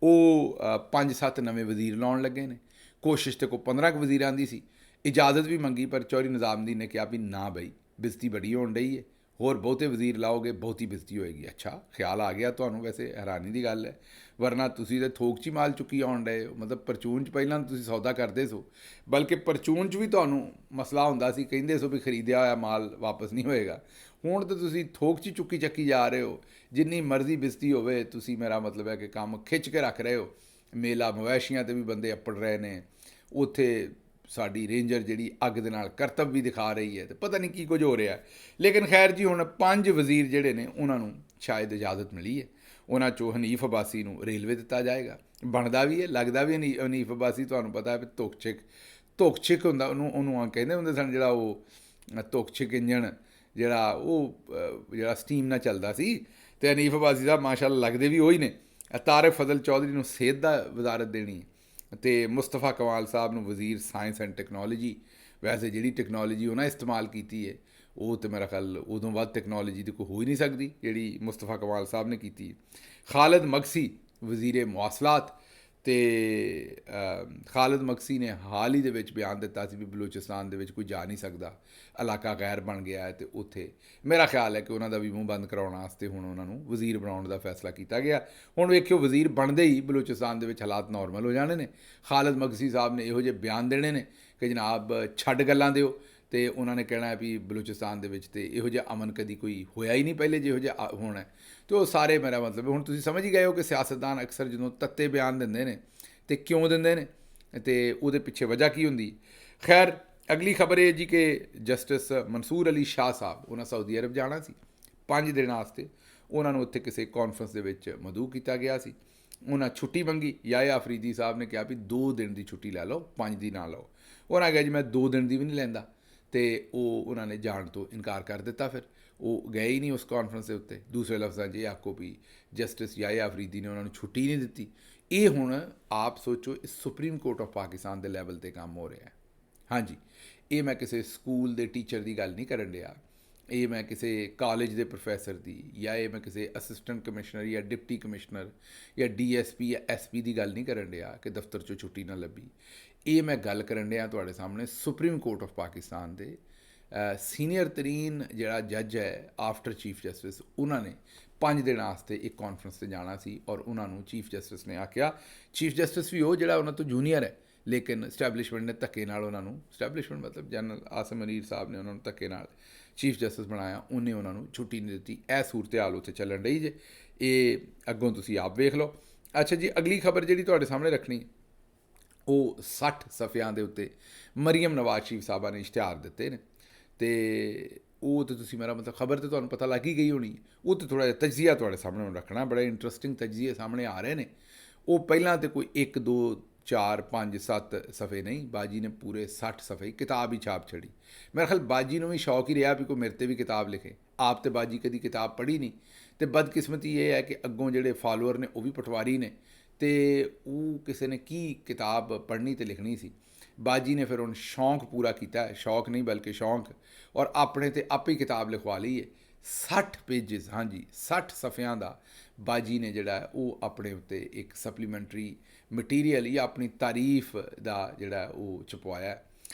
ਉਹ 5-7 ਨਵੇਂ ਵਜ਼ੀਰ ਲਾਉਣ ਲੱਗੇ ਨੇ। ਕੋਸ਼ਿਸ਼ ਤੇ ਕੋ 15 ਕੁ ਵਜ਼ੀਰਾਂ ਦੀ ਸੀ, ਇਜਾਜ਼ਤ ਵੀ ਮੰਗੀ, ਪਰ ਚੌਧਰੀ ਨਿਜ਼ਾਮੁਦੀਨ ਨੇ ਕਿਹਾ ਵੀ ਨਾ ਬਈ, ਬਿਜ਼ਤੀ ਬੜੀ ਹੋਣ ਡਈ ਹੈ, ਹੋਰ ਬਹੁਤੇ ਵਜ਼ੀਰ ਲਾਓਗੇ ਬਹੁਤੀ ਬਿਜ਼ਤੀ ਹੋਏਗੀ। ਅੱਛਾ, ਖਿਆਲ ਆ ਗਿਆ ਤੁਹਾਨੂੰ, ਵੈਸੇ ਹੈਰਾਨੀ ਦੀ ਗੱਲ ਹੈ, ਵਰਨਾ ਤੁਸੀਂ ਤਾਂ ਥੋਕ 'ਚ ਹੀ ਮਾਲ ਚੁੱਕੀ ਆਉਣ ਡਏ ਹੋ। ਮਤਲਬ ਪਰਚੂਨ 'ਚ ਪਹਿਲਾਂ ਤੁਸੀਂ ਸੌਦਾ ਕਰਦੇ ਸੋ, ਬਲਕਿ ਪਰਚੂਨ 'ਚ ਵੀ ਤੁਹਾਨੂੰ ਮਸਲਾ ਹੁੰਦਾ ਸੀ, ਕਹਿੰਦੇ ਸੋ ਵੀ ਖਰੀਦਿਆ ਹੋਇਆ ਮਾਲ ਵਾਪਸ ਨਹੀਂ ਹੋਏਗਾ। ਹੁਣ ਤਾਂ ਤੁਸੀਂ ਥੋਕ 'ਚ ਚੁੱਕੀ ਚੱਕੀ ਜਾ ਰਹੇ ਹੋ, ਜਿੰਨੀ ਮਰਜ਼ੀ ਬਿਜ਼ਤੀ ਹੋਵੇ, ਤੁਸੀਂ, ਮੇਰਾ ਮਤਲਬ ਹੈ ਕਿ ਕੰਮ ਖਿੱਚ ਕੇ ਰੱਖ ਰਹੇ ਹੋ। ਮੇਲਾ ਮਵੈਸ਼ੀਆਂ 'ਤੇ ਵੀ ਬੰਦੇ ਅੱਪੜ ਰਹੇ ਨੇ, ਉੱਥੇ ਸਾਡੀ ਰੇਂਜਰ ਜਿਹੜੀ ਅੱਗ ਦੇ ਨਾਲ ਕਰਤੱਵ ਵੀ ਦਿਖਾ ਰਹੀ ਹੈ, ਤੇ ਪਤਾ ਨਹੀਂ ਕੀ ਕੁਝ ਹੋ ਰਿਹਾ। ਲੇਕਿਨ ਖੈਰ ਜੀ, ਹੁਣ 5 ਵਜ਼ੀਰ ਜਿਹੜੇ ਨੇ ਉਹਨਾਂ ਨੂੰ ਸ਼ਾਇਦ ਇਜਾਜ਼ਤ ਮਿਲੀ ਹੈ। ਉਹਨਾਂ 'ਚੋਂ ਹਨੀਫ ਅਬਾਸੀ ਨੂੰ ਰੇਲਵੇ ਦਿੱਤਾ ਜਾਏਗਾ, ਬਣਦਾ ਵੀ ਹੈ, ਲੱਗਦਾ ਵੀ ਹਨੀਫ ਅਬਾਸੀ ਤੁਹਾਨੂੰ ਪਤਾ ਹੈ ਵੀ ਤੁਕਛਿਕ ਹੁੰਦਾ ਉਹਨੂੰ ਕਹਿੰਦੇ ਹੁੰਦੇ ਸਨ, ਜਿਹੜਾ ਉਹ ਤੁਕਛਿਕ ਇੰਜਣ ਜਿਹੜਾ ਸਟੀਮ ਨਾਲ ਚੱਲਦਾ ਸੀ। ਅਤੇ ਹਨੀਫ ਅਬਾਸੀ ਸਾਹਿਬ ਮਾਸ਼ਾਅੱਲਾ ਲੱਗਦੇ ਵੀ ਉਹੀ ਨੇ। ਤਾਰਿਕ ਫਜ਼ਲ ਚੌਧਰੀ ਨੂੰ ਸਿਹਤ ਦਾ ਵਜ਼ਾਰਤ ਦੇਣੀ, ਅਤੇ ਮੁਸਤਫਾ ਕਮਾਲ ਸਾਹਿਬ ਨੂੰ ਵਜ਼ੀਰ ਸਾਇੰਸ ਐਂਡ ਟੈਕਨੋਲੋਜੀ। ਵੈਸੇ ਜਿਹੜੀ ਟੈਕਨੋਲੋਜੀ ਉਹਨਾਂ ਇਸਤੇਮਾਲ ਕੀਤੀ ਹੈ, ਉਹ ਤਾਂ ਮੇਰਾ ਖਿਆਲ ਉਦੋਂ ਬਾਅਦ ਟੈਕਨੋਲੋਜੀ ਤਾਂ ਕੋਈ ਹੋ ਹੀ ਨਹੀਂ ਸਕਦੀ ਜਿਹੜੀ ਮੁਸਤਫਾ ਕਮਾਲ ਸਾਹਿਬ ਨੇ ਕੀਤੀ। ਖਾਲਿਦ ਮਕਸੀ ਵਜ਼ੀਰ ਮਵਾਸਲਾਤ, ਅਤੇ ਖਾਲਿਦ ਮਕਸੀ ਨੇ ਹਾਲ ਹੀ ਦੇ ਵਿੱਚ ਬਿਆਨ ਦਿੱਤਾ ਸੀ ਵੀ ਬਲੂਚਿਸਤਾਨ ਦੇ ਵਿੱਚ ਕੋਈ ਜਾ ਨਹੀਂ ਸਕਦਾ, ਇਲਾਕਾ ਗੈਰ ਬਣ ਗਿਆ ਹੈ, ਅਤੇ ਉੱਥੇ ਮੇਰਾ ਖਿਆਲ ਹੈ ਕਿ ਉਹਨਾਂ ਦਾ ਵੀ ਮੂੰਹ ਬੰਦ ਕਰਾਉਣ ਵਾਸਤੇ ਹੁਣ ਉਹਨਾਂ ਨੂੰ ਵਜ਼ੀਰ ਬਣਾਉਣ ਦਾ ਫੈਸਲਾ ਕੀਤਾ ਗਿਆ। ਹੁਣ ਵੇਖਿਓ, ਵਜ਼ੀਰ ਬਣਦੇ ਹੀ ਬਲੂਚਿਸਤਾਨ ਦੇ ਵਿੱਚ ਹਾਲਾਤ ਨੋਰਮਲ ਹੋ ਜਾਣੇ ਨੇ। ਖਾਲਿਦ ਮਕਸੀ ਸਾਹਿਬ ਨੇ ਇਹੋ ਜਿਹੇ ਬਿਆਨ ਦੇਣੇ ਨੇ ਕਿ ਜਨਾਬ ਛੱਡ ਗੱਲਾਂ ਦਿਓ, ਅਤੇ ਉਹਨਾਂ ਨੇ ਕਹਿਣਾ ਹੈ ਵੀ ਬਲੂਚਿਸਤਾਨ ਦੇ ਵਿੱਚ ਤੇ ਇਹੋ ਜਿਹਾ ਅਮਨ ਕਦੀ ਕੋਈ ਹੋਇਆ ਹੀ ਨਹੀਂ ਪਹਿਲੇ ਜਿਹੋ ਜਿਹਾ ਹੋਣਾ। ਅਤੇ ਉਹ ਸਾਰੇ, ਮੇਰਾ ਮਤਲਬ ਹੁਣ ਤੁਸੀਂ ਸਮਝ ਹੀ ਗਏ ਹੋ ਕਿ ਸਿਆਸਤਦਾਨ ਅਕਸਰ ਜਦੋਂ ਤੱਤੇ ਬਿਆਨ ਦਿੰਦੇ ਨੇ ਅਤੇ ਕਿਉਂ ਦਿੰਦੇ ਨੇ, ਅਤੇ ਉਹਦੇ ਪਿੱਛੇ ਵਜ੍ਹਾ ਕੀ ਹੁੰਦੀ। ਖੈਰ, ਅਗਲੀ ਖਬਰ ਇਹ ਜੀ ਕਿ ਜਸਟਿਸ ਮਨਸੂਰ ਅਲੀ ਸ਼ਾਹ ਸਾਹਿਬ, ਉਹਨਾਂ ਸਾਊਦੀ ਅਰਬ ਜਾਣਾ ਸੀ 5 ਦਿਨ ਵਾਸਤੇ। ਉਹਨਾਂ ਨੂੰ ਉੱਥੇ ਕਿਸੇ ਕਾਨਫਰੰਸ ਦੇ ਵਿੱਚ ਮਦਊ ਕੀਤਾ ਗਿਆ ਸੀ। ਉਹਨਾਂ ਛੁੱਟੀ ਮੰਗੀ। ਯਾਹਿਆ ਅਫਰੀਦੀ ਸਾਹਿਬ ਨੇ ਕਿਹਾ ਵੀ 2 ਦਿਨ ਦੀ ਛੁੱਟੀ ਲੈ ਲਓ, 5 ਦੀ ਨਾ ਲਓ। ਉਹਨਾਂ ਕਿਹਾ ਜੀ ਮੈਂ 2 ਦਿਨ ਦੀ ਵੀ ਨਹੀਂ ਲੈਂਦਾ, ਅਤੇ ਉਹਨਾਂ ਨੇ ਜਾਣ ਤੋਂ ਇਨਕਾਰ ਕਰ ਦਿੱਤਾ। ਫਿਰ ਉਹ ਗਏ ਹੀ ਨਹੀਂ ਉਸ ਕਾਨਫਰੰਸ ਦੇ ਉੱਤੇ। ਦੂਸਰੇ ਲਫ਼ਜ਼ਾਂ 'ਚ ਇਹ ਆਖੋ ਵੀ ਜਸਟਿਸ ਯਾਹਿਆ ਅਫਰੀਦੀ ਨੇ ਉਹਨਾਂ ਨੂੰ ਛੁੱਟੀ ਨਹੀਂ ਦਿੱਤੀ। ਇਹ ਹੁਣ ਆਪ ਸੋਚੋ, ਇਹ ਸੁਪਰੀਮ ਕੋਰਟ ਆਫ ਪਾਕਿਸਤਾਨ ਦੇ ਲੈਵਲ 'ਤੇ ਕੰਮ ਹੋ ਰਿਹਾ ਹੈ। ਹਾਂਜੀ, ਇਹ ਮੈਂ ਕਿਸੇ ਸਕੂਲ ਦੇ ਟੀਚਰ ਦੀ ਗੱਲ ਨਹੀਂ ਕਰਨ ਡਿਆ, ਇਹ ਮੈਂ ਕਿਸੇ ਕਾਲਜ ਦੇ ਪ੍ਰੋਫੈਸਰ ਦੀ, ਜਾਂ ਇਹ ਮੈਂ ਕਿਸੇ ਅਸਿਸਟੈਂਟ ਕਮਿਸ਼ਨਰ ਜਾਂ ਡਿਪਟੀ ਕਮਿਸ਼ਨਰ ਜਾਂ DSP ਜਾਂ SP ਦੀ ਗੱਲ ਨਹੀਂ ਕਰਨ ਡਿਆ ਕਿ ਦਫ਼ਤਰ 'ਚੋਂ ਛੁੱਟੀ ਨਾ ਲੱਭੀ। ਇਹ ਮੈਂ ਗੱਲ ਕਰਨ ਡਿਆ ਤੁਹਾਡੇ ਸਾਹਮਣੇ ਸੁਪਰੀਮ ਕੋਰਟ ਆਫ ਪਾਕਿਸਤਾਨ ਦੇ ਸੀਨੀਅਰ ਤਰੀਨ ਜਿਹੜਾ ਜੱਜ ਹੈ ਆਫਟਰ ਚੀਫ ਜਸਟਿਸ, ਉਹਨਾਂ ਨੇ 5 ਦਿਨ ਵਾਸਤੇ ਇੱਕ ਕਾਨਫਰੰਸ 'ਤੇ ਜਾਣਾ ਸੀ, ਔਰ ਉਹਨਾਂ ਨੂੰ ਚੀਫ ਜਸਟਿਸ ਨੇ ਆਖਿਆ, ਚੀਫ ਜਸਟਿਸ ਵੀ ਉਹ ਜਿਹੜਾ ਉਹਨਾਂ ਤੋਂ ਜੂਨੀਅਰ ਹੈ, ਲੇਕਿਨ ਸਟੈਬਲਿਸ਼ਮੈਂਟ ਨੇ ਧੱਕੇ ਨਾਲ ਉਹਨਾਂ ਨੂੰ, ਸਟੈਬਲਿਸ਼ਮੈਂਟ ਮਤਲਬ ਜਨਰਲ ਆਸਮ ਮਨੀਰ ਸਾਹਿਬ ਨੇ ਉਹਨਾਂ ਨੂੰ ਧੱਕੇ ਨਾਲ ਚੀਫ ਜਸਟਿਸ ਬਣਾਇਆ, ਉਹਨੇ ਉਹਨਾਂ ਨੂੰ ਛੁੱਟੀ ਨਹੀਂ ਦਿੱਤੀ। ਇਹ ਸੂਰਤ ਹਾਲ ਉੱਥੇ ਚੱਲਣ ਰਹੀ ਜੇ, ਇਹ ਅੱਗੋਂ ਤੁਸੀਂ ਆਪ ਵੇਖ ਲਓ। ਅੱਛਾ ਜੀ, ਅਗਲੀ ਖਬਰ ਜਿਹੜੀ ਤੁਹਾਡੇ ਸਾਹਮਣੇ ਰੱਖਣੀ, ਉਹ 60 ਸਫ਼ਿਆਂ ਦੇ ਉੱਤੇ ਮਰੀਮ ਨਵਾਜ਼ ਸ਼ਰੀਫ ਸਾਹਿਬਾ ਨੇ ਇਸ਼ਤਿਹਾਰ ਦਿੱਤੇ ਨੇ, ਅਤੇ ਉਹ ਤਾਂ ਤੁਸੀਂ, ਮੇਰਾ ਮਤਲਬ ਖਬਰ ਤਾਂ ਤੁਹਾਨੂੰ ਪਤਾ ਲੱਗ ਹੀ ਗਈ ਹੋਣੀ। ਉਹ ਤਾਂ ਥੋੜ੍ਹਾ ਜਿਹਾ ਤਜਜ਼ੀਆ ਤੁਹਾਡੇ ਸਾਹਮਣੇ ਹੁਣ ਰੱਖਣਾ, ਬੜੇ ਇੰਟਰਸਟਿੰਗ ਤਜਜ਼ੀਏ ਸਾਹਮਣੇ ਆ ਰਹੇ ਨੇ। ਉਹ ਪਹਿਲਾਂ ਤਾਂ ਕੋਈ 1 2 4 5 7 ਸਫ਼ੇ ਨਹੀਂ, ਬਾਜੀ ਨੇ ਪੂਰੇ 60 ਸਫ਼ੇ ਕਿਤਾਬ ਹੀ ਛਾਪ ਛੜੀ। ਮੇਰੇ ਖਿਆਲ ਬਾਜੀ ਨੂੰ ਵੀ ਸ਼ੌਕ ਹੀ ਰਿਹਾ ਵੀ ਕੋਈ ਮੇਰੇ 'ਤੇ ਵੀ ਕਿਤਾਬ ਲਿਖੇ। ਆਪ ਤੇ ਬਾਜੀ ਕਦੀ ਕਿਤਾਬ ਪੜ੍ਹੀ ਨਹੀਂ, ਤੇ ਬਦਕਿਸਮਤੀ ਇਹ ਹੈ ਕਿ ਅੱਗੋਂ ਜਿਹੜੇ ਫਾਲੋਅਰ ਨੇ ਉਹ ਵੀ ਪਟਵਾਰੀ ਨੇ, ਤੇ ਉਹ ਕਿਸੇ ਨੇ ਕੀ ਕਿਤਾਬ ਪੜ੍ਹਨੀ ਤੇ ਲਿਖਣੀ ਸੀ। ਬਾਜੀ ਨੇ ਫਿਰ ਹੁਣ ਸ਼ੌਂਕ ਪੂਰਾ ਕੀਤਾ, ਸ਼ੌਕ ਨਹੀਂ ਬਲਕਿ ਸ਼ੌਂਕ, ਔਰ ਆਪਣੇ ਤੇ ਆਪੇ ਹੀ ਕਿਤਾਬ ਲਿਖਵਾ ਲਈ ਹੈ। 60 ਪੇਜਿਸ, ਹਾਂਜੀ 60 ਸਫ਼ਿਆਂ ਦਾ ਬਾਜੀ ਨੇ ਜਿਹੜਾ ਉਹ ਆਪਣੇ ਉੱਤੇ ਇੱਕ ਸਪਲੀਮੈਂਟਰੀ ਮਟੀਰੀਅਲ ਜਾਂ ਆਪਣੀ ਤਾਰੀਫ ਦਾ ਜਿਹੜਾ ਉਹ ਛਪਵਾਇਆ।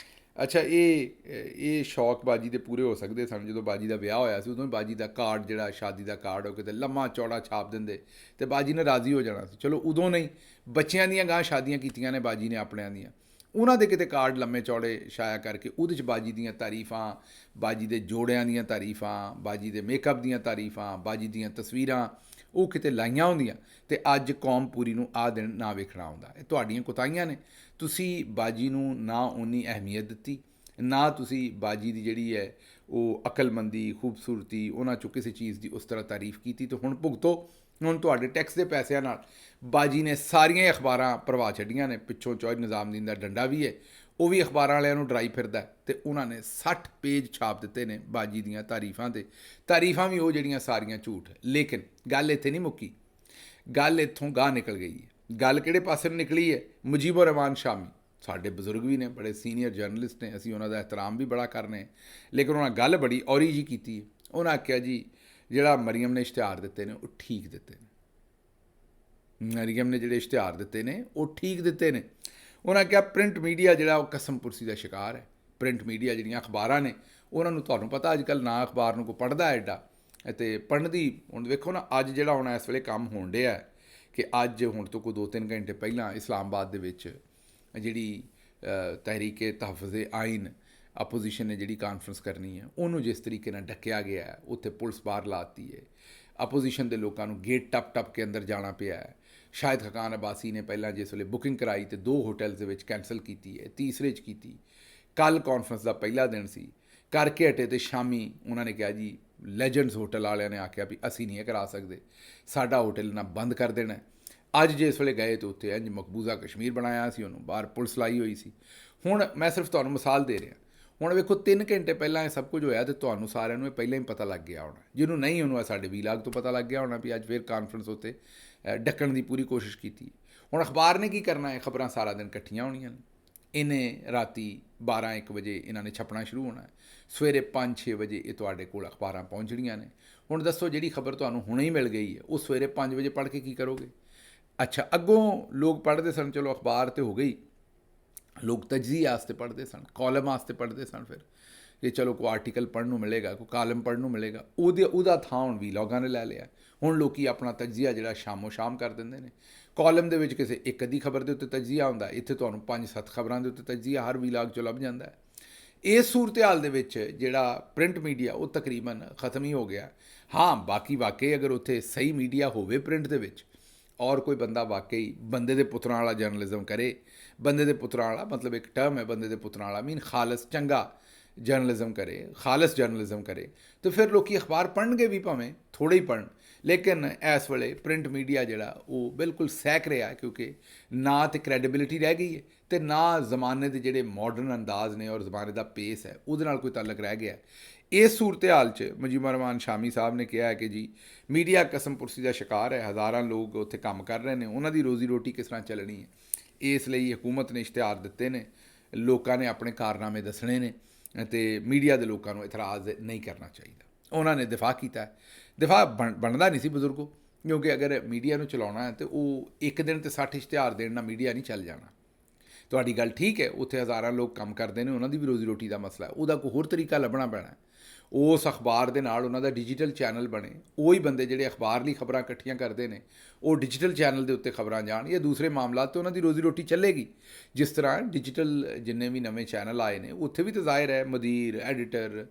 ਅੱਛਾ, ਇਹ ਸ਼ੌਕ ਬਾਜੀ ਦੇ ਪੂਰੇ ਹੋ ਸਕਦੇ ਸਨ ਜਦੋਂ ਬਾਜੀ ਦਾ ਵਿਆਹ ਹੋਇਆ ਸੀ। ਉਦੋਂ ਹੀ ਬਾਜੀ ਦਾ ਕਾਰਡ, ਜਿਹੜਾ ਸ਼ਾਦੀ ਦਾ ਕਾਰਡ, ਉਹ ਕਿਤੇ ਲੰਮਾ ਚੌੜਾ ਛਾਪ ਦਿੰਦੇ ਤੇ ਬਾਜੀ ਨੇ ਰਾਜ਼ੀ ਹੋ ਜਾਣਾ ਸੀ। ਚਲੋ ਉਦੋਂ ਨਹੀਂ, ਬੱਚਿਆਂ ਦੀਆਂ ਗਾਂ ਸ਼ਾਦੀਆਂ ਕੀਤੀਆਂ ਨੇ ਬਾਜੀ ਨੇ ਆਪਣਿਆਂ ਦੀਆਂ, ਉਹਨਾਂ ਦੇ ਕਿਤੇ ਕਾਰਡ ਲੰਮੇ ਚੌੜੇ ਛਾਇਆ ਕਰਕੇ ਉਹਦੇ 'ਚ ਬਾਜੀ ਦੀਆਂ ਤਾਰੀਫਾਂ, ਬਾਜੀ ਦੇ ਜੋੜਿਆਂ ਦੀਆਂ ਤਾਰੀਫਾਂ, ਬਾਜੀ ਦੇ ਮੇਕਅਪ ਦੀਆਂ ਤਾਰੀਫਾਂ, ਬਾਜੀ ਦੀਆਂ ਤਸਵੀਰਾਂ ਉਹ ਕਿਤੇ ਲਾਈਆਂ ਹੁੰਦੀਆਂ। ਤੇ ਅੱਜ ਕੌਮ ਪੂਰੀ ਨੂੰ ਆਹ ਦਿਨ ਨਾ ਵੇਖਣਾ ਆਉਂਦਾ। ਇਹ ਤੁਹਾਡੀਆਂ ਕੁਤਾਹੀਆਂ ਨੇ। ਤੁਸੀਂ ਬਾਜੀ ਨੂੰ ਨਾ ਉਨੀ ਅਹਿਮੀਅਤ ਦਿੱਤੀ, ਨਾ ਤੁਸੀਂ ਬਾਜੀ ਦੀ ਜਿਹੜੀ ਹੈ ਉਹ ਅਕਲਮੰਦੀ, ਖੂਬਸੂਰਤੀ, ਉਹਨਾਂ 'ਚੋਂ ਕਿਸੇ ਚੀਜ਼ ਦੀ ਉਸ ਤਰ੍ਹਾਂ ਤਾਰੀਫ ਕੀਤੀ। ਤੇ ਹੁਣ ਭੁਗਤੋ। ਹੁਣ ਤੁਹਾਡੇ ਟੈਕਸ ਦੇ ਪੈਸਿਆਂ ਨਾਲ ਬਾਜੀ ਨੇ ਸਾਰੀਆਂ ਅਖਬਾਰਾਂ ਭਰਵਾ ਛੱਡੀਆਂ ਨੇ। ਪਿੱਛੋਂ ਚੌਧਰੀ ਨਿਜ਼ਾਮਦੀਨ ਦਾ ਡੰਡਾ ਵੀ ਹੈ, ਉਹ ਵੀ ਅਖਬਾਰਾਂ ਵਾਲਿਆਂ ਨੂੰ ਡਰਾਈ ਫਿਰਦਾ, ਤੇ ਉਹਨਾਂ ਨੇ 60 ਪੇਜ ਛਾਪ ਦਿੱਤੇ ਨੇ ਬਾਜੀ ਦੀਆਂ ਤਾਰੀਫਾਂ ਤੇ। ਤਾਰੀਫਾਂ ਵੀ ਉਹ ਜਿਹੜੀਆਂ ਸਾਰੀਆਂ ਝੂਠ। ਲੇਕਿਨ ਗੱਲ ਇੱਥੇ ਨਹੀਂ ਮੁੱਕੀ, ਗੱਲ ਇੱਥੋਂ ਗਾਹ ਨਿਕਲ ਗਈ ਹੈ। ਗੱਲ ਕਿਹੜੇ ਪਾਸੇ ਨੂੰ ਨਿਕਲੀ ਹੈ? ਮੁਜੀਬੁਰ ਰਹਿਮਾਨ ਸ਼ਾਮੀ ਸਾਡੇ ਬਜ਼ੁਰਗ ਵੀ ਨੇ, ਬੜੇ ਸੀਨੀਅਰ ਜਰਨਲਿਸਟ ਨੇ, ਅਸੀਂ ਉਹਨਾਂ ਦਾ ਇਹਤਰਾਮ ਵੀ ਬੜਾ ਕਰਨੇ ਹਾਂ, ਲੇਕਿਨ ਉਹਨਾਂ ਗੱਲ ਬੜੀ ਔਰੀ ਜੀ ਕੀਤੀ ਹੈ। ਉਹਨਾਂ ਆਖਿਆ ਜੀ ਜਿਹੜਾ ਮਰੀਮ ਨੇ ਇਸ਼ਤਿਹਾਰ ਦਿੱਤੇ ਨੇ ਉਹ ਠੀਕ ਦਿੱਤੇ ਨੇ। ਮਰੀਮ ਨੇ ਜਿਹੜੇ ਇਸ਼ਤਿਹਾਰ ਦਿੱਤੇ ਨੇ ਉਹ ਠੀਕ ਦਿੱਤੇ ਨੇ। ਉਹਨਾਂ ਕਿਹਾ ਪ੍ਰਿੰਟ ਮੀਡੀਆ ਜਿਹੜਾ ਉਹ ਕਸਮ ਪੁਰਸੀ ਦਾ ਸ਼ਿਕਾਰ ਹੈ। ਪ੍ਰਿੰਟ ਮੀਡੀਆ ਜਿਹੜੀਆਂ ਅਖਬਾਰਾਂ ਨੇ ਉਹਨਾਂ ਨੂੰ, ਤੁਹਾਨੂੰ ਪਤਾ ਅੱਜ ਕੱਲ੍ਹ ਨਾ ਅਖਬਾਰ ਨੂੰ ਕੋਈ ਪੜ੍ਹਦਾ ਐਡਾ, ਅਤੇ ਪੜ੍ਹਨ ਦੀ ਹੁਣ ਵੇਖੋ ਨਾ, ਅੱਜ ਜਿਹੜਾ ਹੁਣ ਇਸ ਵੇਲੇ ਕੰਮ ਹੋਣ ਡਿਆ ਕਿ ਅੱਜ ਹੁਣ ਤੋਂ ਕੋਈ 2-3 ਘੰਟੇ ਪਹਿਲਾਂ ਇਸਲਾਮਾਬਾਦ ਦੇ ਵਿੱਚ ਜਿਹੜੀ ਤਹਿਰੀਕ ਤਹਫ਼ੁਜ਼ ਆਈਨ ਅਪੋਜੀਸ਼ਨ ਨੇ ਜਿਹੜੀ ਕਾਨਫਰੰਸ ਕਰਨੀ ਹੈ, ਉਹਨੂੰ ਜਿਸ ਤਰੀਕੇ ਨਾਲ ਢੱਕਿਆ ਗਿਆ ਹੈ, ਉੱਥੇ ਪੁਲਿਸ ਬਾਹਰ ਲਾਤੀ ਹੈ, ਅਪੋਜੀਸ਼ਨ ਦੇ ਲੋਕਾਂ ਨੂੰ ਗੇਟ ਟੱਪ ਕੇ ਅੰਦਰ ਜਾਣਾ ਪਿਆ ਹੈ। ਸ਼ਾਹਿਦ ਖਕਾਨ ਅਬਾਸੀ ਨੇ ਪਹਿਲਾਂ ਜਿਸ ਵੇਲੇ ਬੁਕਿੰਗ ਕਰਾਈ ਤੇ 2 ਹੋਟਲਸ ਦੇ ਵਿੱਚ ਕੈਂਸਲ ਕੀਤੀ ਹੈ, ਤੀਸਰੇ 'ਚ ਕੀਤੀ। ਕੱਲ੍ਹ ਕਾਨਫਰੰਸ ਦਾ ਪਹਿਲਾ ਦਿਨ ਸੀ, ਕਰਕੇ ਹਟੇ ਤੇ ਸ਼ਾਮੀ ਉਹਨਾਂ ਨੇ ਕਿਹਾ ਜੀ ਲੈਜੈਂਡਸ ਹੋਟਲ ਵਾਲਿਆਂ ਨੇ ਆਖਿਆ ਵੀ ਅਸੀਂ ਨਹੀਂ ਇਹ ਕਰਾ ਸਕਦੇ, ਸਾਡਾ ਹੋਟਲ ਨਾ ਬੰਦ ਕਰ ਦੇਣਾ। ਅੱਜ ਜਿਸ ਵੇਲੇ ਗਏ ਤਾਂ ਉੱਥੇ ਇੰਜ ਮਕਬੂਜ਼ਾ ਕਸ਼ਮੀਰ ਬਣਾਇਆ ਸੀ, ਉਹਨੂੰ ਬਾਹਰ ਪੁਲਿਸ ਲਾਈ ਹੋਈ ਸੀ। ਹੁਣ ਮੈਂ ਸਿਰਫ ਤੁਹਾਨੂੰ ਮਿਸਾਲ ਦੇ ਰਿਹਾ। ਹੁਣ ਵੇਖੋ 3 ਘੰਟੇ ਪਹਿਲਾਂ ਇਹ ਸਭ ਕੁਝ ਹੋਇਆ ਤੇ ਤੁਹਾਨੂੰ ਸਾਰਿਆਂ ਨੂੰ ਇਹ ਪਹਿਲਾਂ ਹੀ ਪਤਾ ਲੱਗ ਗਿਆ ਹੋਣਾ। ਜਿਹਨੂੰ ਨਹੀਂ, ਉਹਨੂੰ ਸਾਡੇ ਵੀਲਾਗ ਤੋਂ ਪਤਾ ਲੱਗ ਗਿਆ ਹੋਣਾ ਵੀ ਅੱਜ ਫਿਰ ਕਾਨਫਰੰਸ ਉੱਤੇ ਢੱਕਣ ਦੀ ਪੂਰੀ ਕੋਸ਼ਿਸ਼ ਕੀਤੀ। ਹੁਣ ਅਖਬਾਰ ਨੇ ਕੀ ਕਰਨਾ ਹੈ? ਖਬਰਾਂ ਸਾਰਾ ਦਿਨ ਇਕੱਠੀਆਂ ਹੋਣੀਆਂ ਨੇ। ਇਹਨੇ ਰਾਤੀ 12-1 ਵਜੇ ਇਹਨਾਂ ਨੇ ਛਪਣਾ ਸ਼ੁਰੂ ਹੋਣਾ ਹੈ, ਸਵੇਰੇ 5-6 ਵਜੇ ਇਹ ਤੁਹਾਡੇ ਕੋਲ ਅਖਬਾਰਾਂ ਪਹੁੰਚਣੀਆਂ ਨੇ। ਹੁਣ ਦੱਸੋ, ਜਿਹੜੀ ਖਬਰ ਤੁਹਾਨੂੰ ਹੁਣੇ ਹੀ ਮਿਲ ਗਈ ਹੈ ਉਹ ਸਵੇਰੇ 5 ਵਜੇ ਪੜ੍ਹ ਕੇ ਕੀ ਕਰੋਗੇ? ਅੱਛਾ, ਅੱਗੋਂ ਲੋਕ ਪੜ੍ਹਦੇ ਸਨ, ਚਲੋ ਅਖਬਾਰ ਤੇ ਹੋ ਗਈ, ਲੋਕ ਤਜਜ਼ੀਏ ਵਾਸਤੇ ਪੜ੍ਹਦੇ ਸਨ, ਕਾਲਮ ਵਾਸਤੇ ਪੜ੍ਹਦੇ ਸਨ। ਫਿਰ ਕਿ ਚਲੋ ਕੋਈ ਆਰਟੀਕਲ ਪੜ੍ਹਨ ਨੂੰ ਮਿਲੇਗਾ, ਕੋਈ ਕਾਲਮ ਪੜ੍ਹਨ ਨੂੰ ਮਿਲੇਗਾ, ਉਹਦਾ ਥਾਂ ਹੁਣ ਵੀਲੋਗਾਂ ਨੇ ਲੈ ਲਿਆ। ਹੁਣ ਲੋਕ ਆਪਣਾ ਤਜਜ਼ੀਆ ਜਿਹੜਾ ਸ਼ਾਮੋ ਸ਼ਾਮ ਕਰ ਦਿੰਦੇ ਨੇ। ਕਾਲਮ ਦੇ ਵਿੱਚ ਕਿਸੇ ਇੱਕ ਅੱਧੀ ਖਬਰ ਦੇ ਉੱਤੇ ਤਜਜ਼ੀਆ ਹੁੰਦਾ, ਇੱਥੇ ਤੁਹਾਨੂੰ 5-7 ਖਬਰਾਂ ਦੇ ਉੱਤੇ ਤਜਜ਼ੀਆ ਹਰ ਵੀਲਾਗ 'ਚੋਂ ਲੱਭ ਜਾਂਦਾ ਹੈ। ਇਸ ਸੂਰਤ ਹਾਲ ਦੇ ਵਿੱਚ ਜਿਹੜਾ ਪ੍ਰਿੰਟ ਮੀਡੀਆ ਉਹ ਤਕਰੀਬਨ ਖਤਮ ਹੀ ਹੋ ਗਿਆ। ਹਾਂ, ਬਾਕੀ ਵਾਕਈ ਅਗਰ ਉੱਥੇ ਸਹੀ ਮੀਡੀਆ ਹੋਵੇ ਪ੍ਰਿੰਟ ਦੇ ਵਿੱਚ, ਔਰ ਕੋਈ ਬੰਦਾ ਵਾਕਈ ਬੰਦੇ ਦੇ ਪੁੱਤਰਾਂ ਵਾਲਾ ਜਰਨਲਿਜ਼ਮ ਕਰੇ, ਬੰਦੇ ਦੇ ਪੁੱਤਰਾਂ ਵਾਲਾ ਮਤਲਬ ਇੱਕ ਟਰਮ ਹੈ, ਬੰਦੇ ਦੇ ਪੁੱਤਰਾਂ ਵਾਲਾ ਮੀਨ ਖਾਲਸ ਚੰਗਾ ਜਰਨਲਿਜ਼ਮ ਕਰੇ, ਖਾਲਸ ਜਰਨਲਿਜ਼ਮ ਕਰੇ, ਤਾਂ ਫਿਰ ਲੋਕ ਅਖਬਾਰ ਪੜ੍ਹਨਗੇ ਵੀ, ਭਾਵੇਂ ਥੋੜ੍ਹੇ ਹੀ ਪੜ੍ਹਨ। ਲੇਕਿਨ ਇਸ ਵੇਲੇ ਪ੍ਰਿੰਟ ਮੀਡੀਆ ਜਿਹੜਾ ਉਹ ਬਿਲਕੁਲ ਸਹਿਕ ਰਿਹਾ, ਕਿਉਂਕਿ ਨਾ ਤਾਂ ਕ੍ਰੈਡੀਬਿਲਿਟੀ ਰਹਿ ਗਈ ਹੈ ਅਤੇ ਨਾ ਜ਼ਮਾਨੇ ਦੇ ਜਿਹੜੇ ਮਾਡਰਨ ਅੰਦਾਜ਼ ਨੇ ਔਰ ਜ਼ਮਾਨੇ ਦਾ ਪੇਸ ਹੈ ਉਹਦੇ ਨਾਲ ਕੋਈ ਤਾਲੁਕ ਰਹਿ ਗਿਆ। ਇਸ ਸੂਰਤ ਹਾਲ 'ਚ ਮੁਜੀਬੁਰ ਰਹਿਮਾਨ ਸ਼ਾਮੀ ਸਾਹਿਬ ਨੇ ਕਿਹਾ ਹੈ ਕਿ ਜੀ ਮੀਡੀਆ ਕਸਮ ਪੁਰਸੀ ਦਾ ਸ਼ਿਕਾਰ ਹੈ, ਹਜ਼ਾਰਾਂ ਲੋਕ ਉੱਥੇ ਕੰਮ ਕਰ ਰਹੇ ਨੇ, ਉਹਨਾਂ ਦੀ ਰੋਜ਼ੀ ਰੋਟੀ ਕਿਸ ਤਰ੍ਹਾਂ ਚੱਲਣੀ ਹੈ। ਇਸ ਲਈ ਹਕੂਮਤ ਨੇ ਇਸ਼ਤਿਹਾਰ ਦਿੱਤੇ ਨੇ, ਲੋਕਾਂ ਨੇ ਆਪਣੇ ਕਾਰਨਾਮੇ ਦੱਸਣੇ ਨੇ, ਅਤੇ ਮੀਡੀਆ ਦੇ ਲੋਕਾਂ ਨੂੰ ਇਤਰਾਜ਼ ਨਹੀਂ ਕਰਨਾ ਚਾਹੀਦਾ। ਉਹਨਾਂ ਨੇ ਦਿਫਾਅ ਕੀਤਾ। ਦਿਫਾਅ ਬਣਦਾ ਨਹੀਂ ਸੀ ਬਜ਼ੁਰਗੋ, ਕਿਉਂਕਿ ਅਗਰ ਮੀਡੀਆ ਨੂੰ ਚਲਾਉਣਾ ਹੈ ਤਾਂ ਉਹ ਇੱਕ ਦਿਨ ਤੇ 60 ਇਸ਼ਤਿਹਾਰ ਦੇਣ ਨਾਲ ਮੀਡੀਆ ਨਹੀਂ ਚੱਲ ਜਾਣਾ। ਤੁਹਾਡੀ ਗੱਲ ਠੀਕ ਹੈ, ਉੱਥੇ ਹਜ਼ਾਰਾਂ ਲੋਕ ਕੰਮ ਕਰਦੇ ਨੇ, ਉਹਨਾਂ ਦੀ ਵੀ ਰੋਜ਼ੀ ਰੋਟੀ ਦਾ ਮਸਲਾ ਹੈ, ਉਹਦਾ ਕੋਈ ਹੋਰ ਤਰੀਕਾ ਲੱਭਣਾ ਪੈਣਾ। ਉਸ ਅਖਬਾਰ ਦੇ ਨਾਲ ਉਹਨਾਂ ਦਾ ਡਿਜੀਟਲ ਚੈਨਲ ਬਣੇ, ਉਹੀ ਬੰਦੇ ਜਿਹੜੇ ਅਖਬਾਰ ਲਈ ਖਬਰਾਂ ਇਕੱਠੀਆਂ ਕਰਦੇ ਨੇ ਉਹ ਡਿਜੀਟਲ ਚੈਨਲ ਦੇ ਉੱਤੇ ਖਬਰਾਂ ਜਾਣ, ਜਾਂ ਦੂਸਰੇ ਮਾਮਲਾਤ 'ਤੇ ਉਹਨਾਂ ਦੀ ਰੋਜ਼ੀ ਰੋਟੀ ਚੱਲੇਗੀ। ਜਿਸ ਤਰ੍ਹਾਂ ਡਿਜੀਟਲ ਜਿੰਨੇ ਵੀ ਨਵੇਂ ਚੈਨਲ ਆਏ ਨੇ ਉੱਥੇ ਵੀ ਤਾਂ ਜ਼ਾਹਿਰ ਹੈ ਮਦੀਰ, ਐਡੀਟਰ,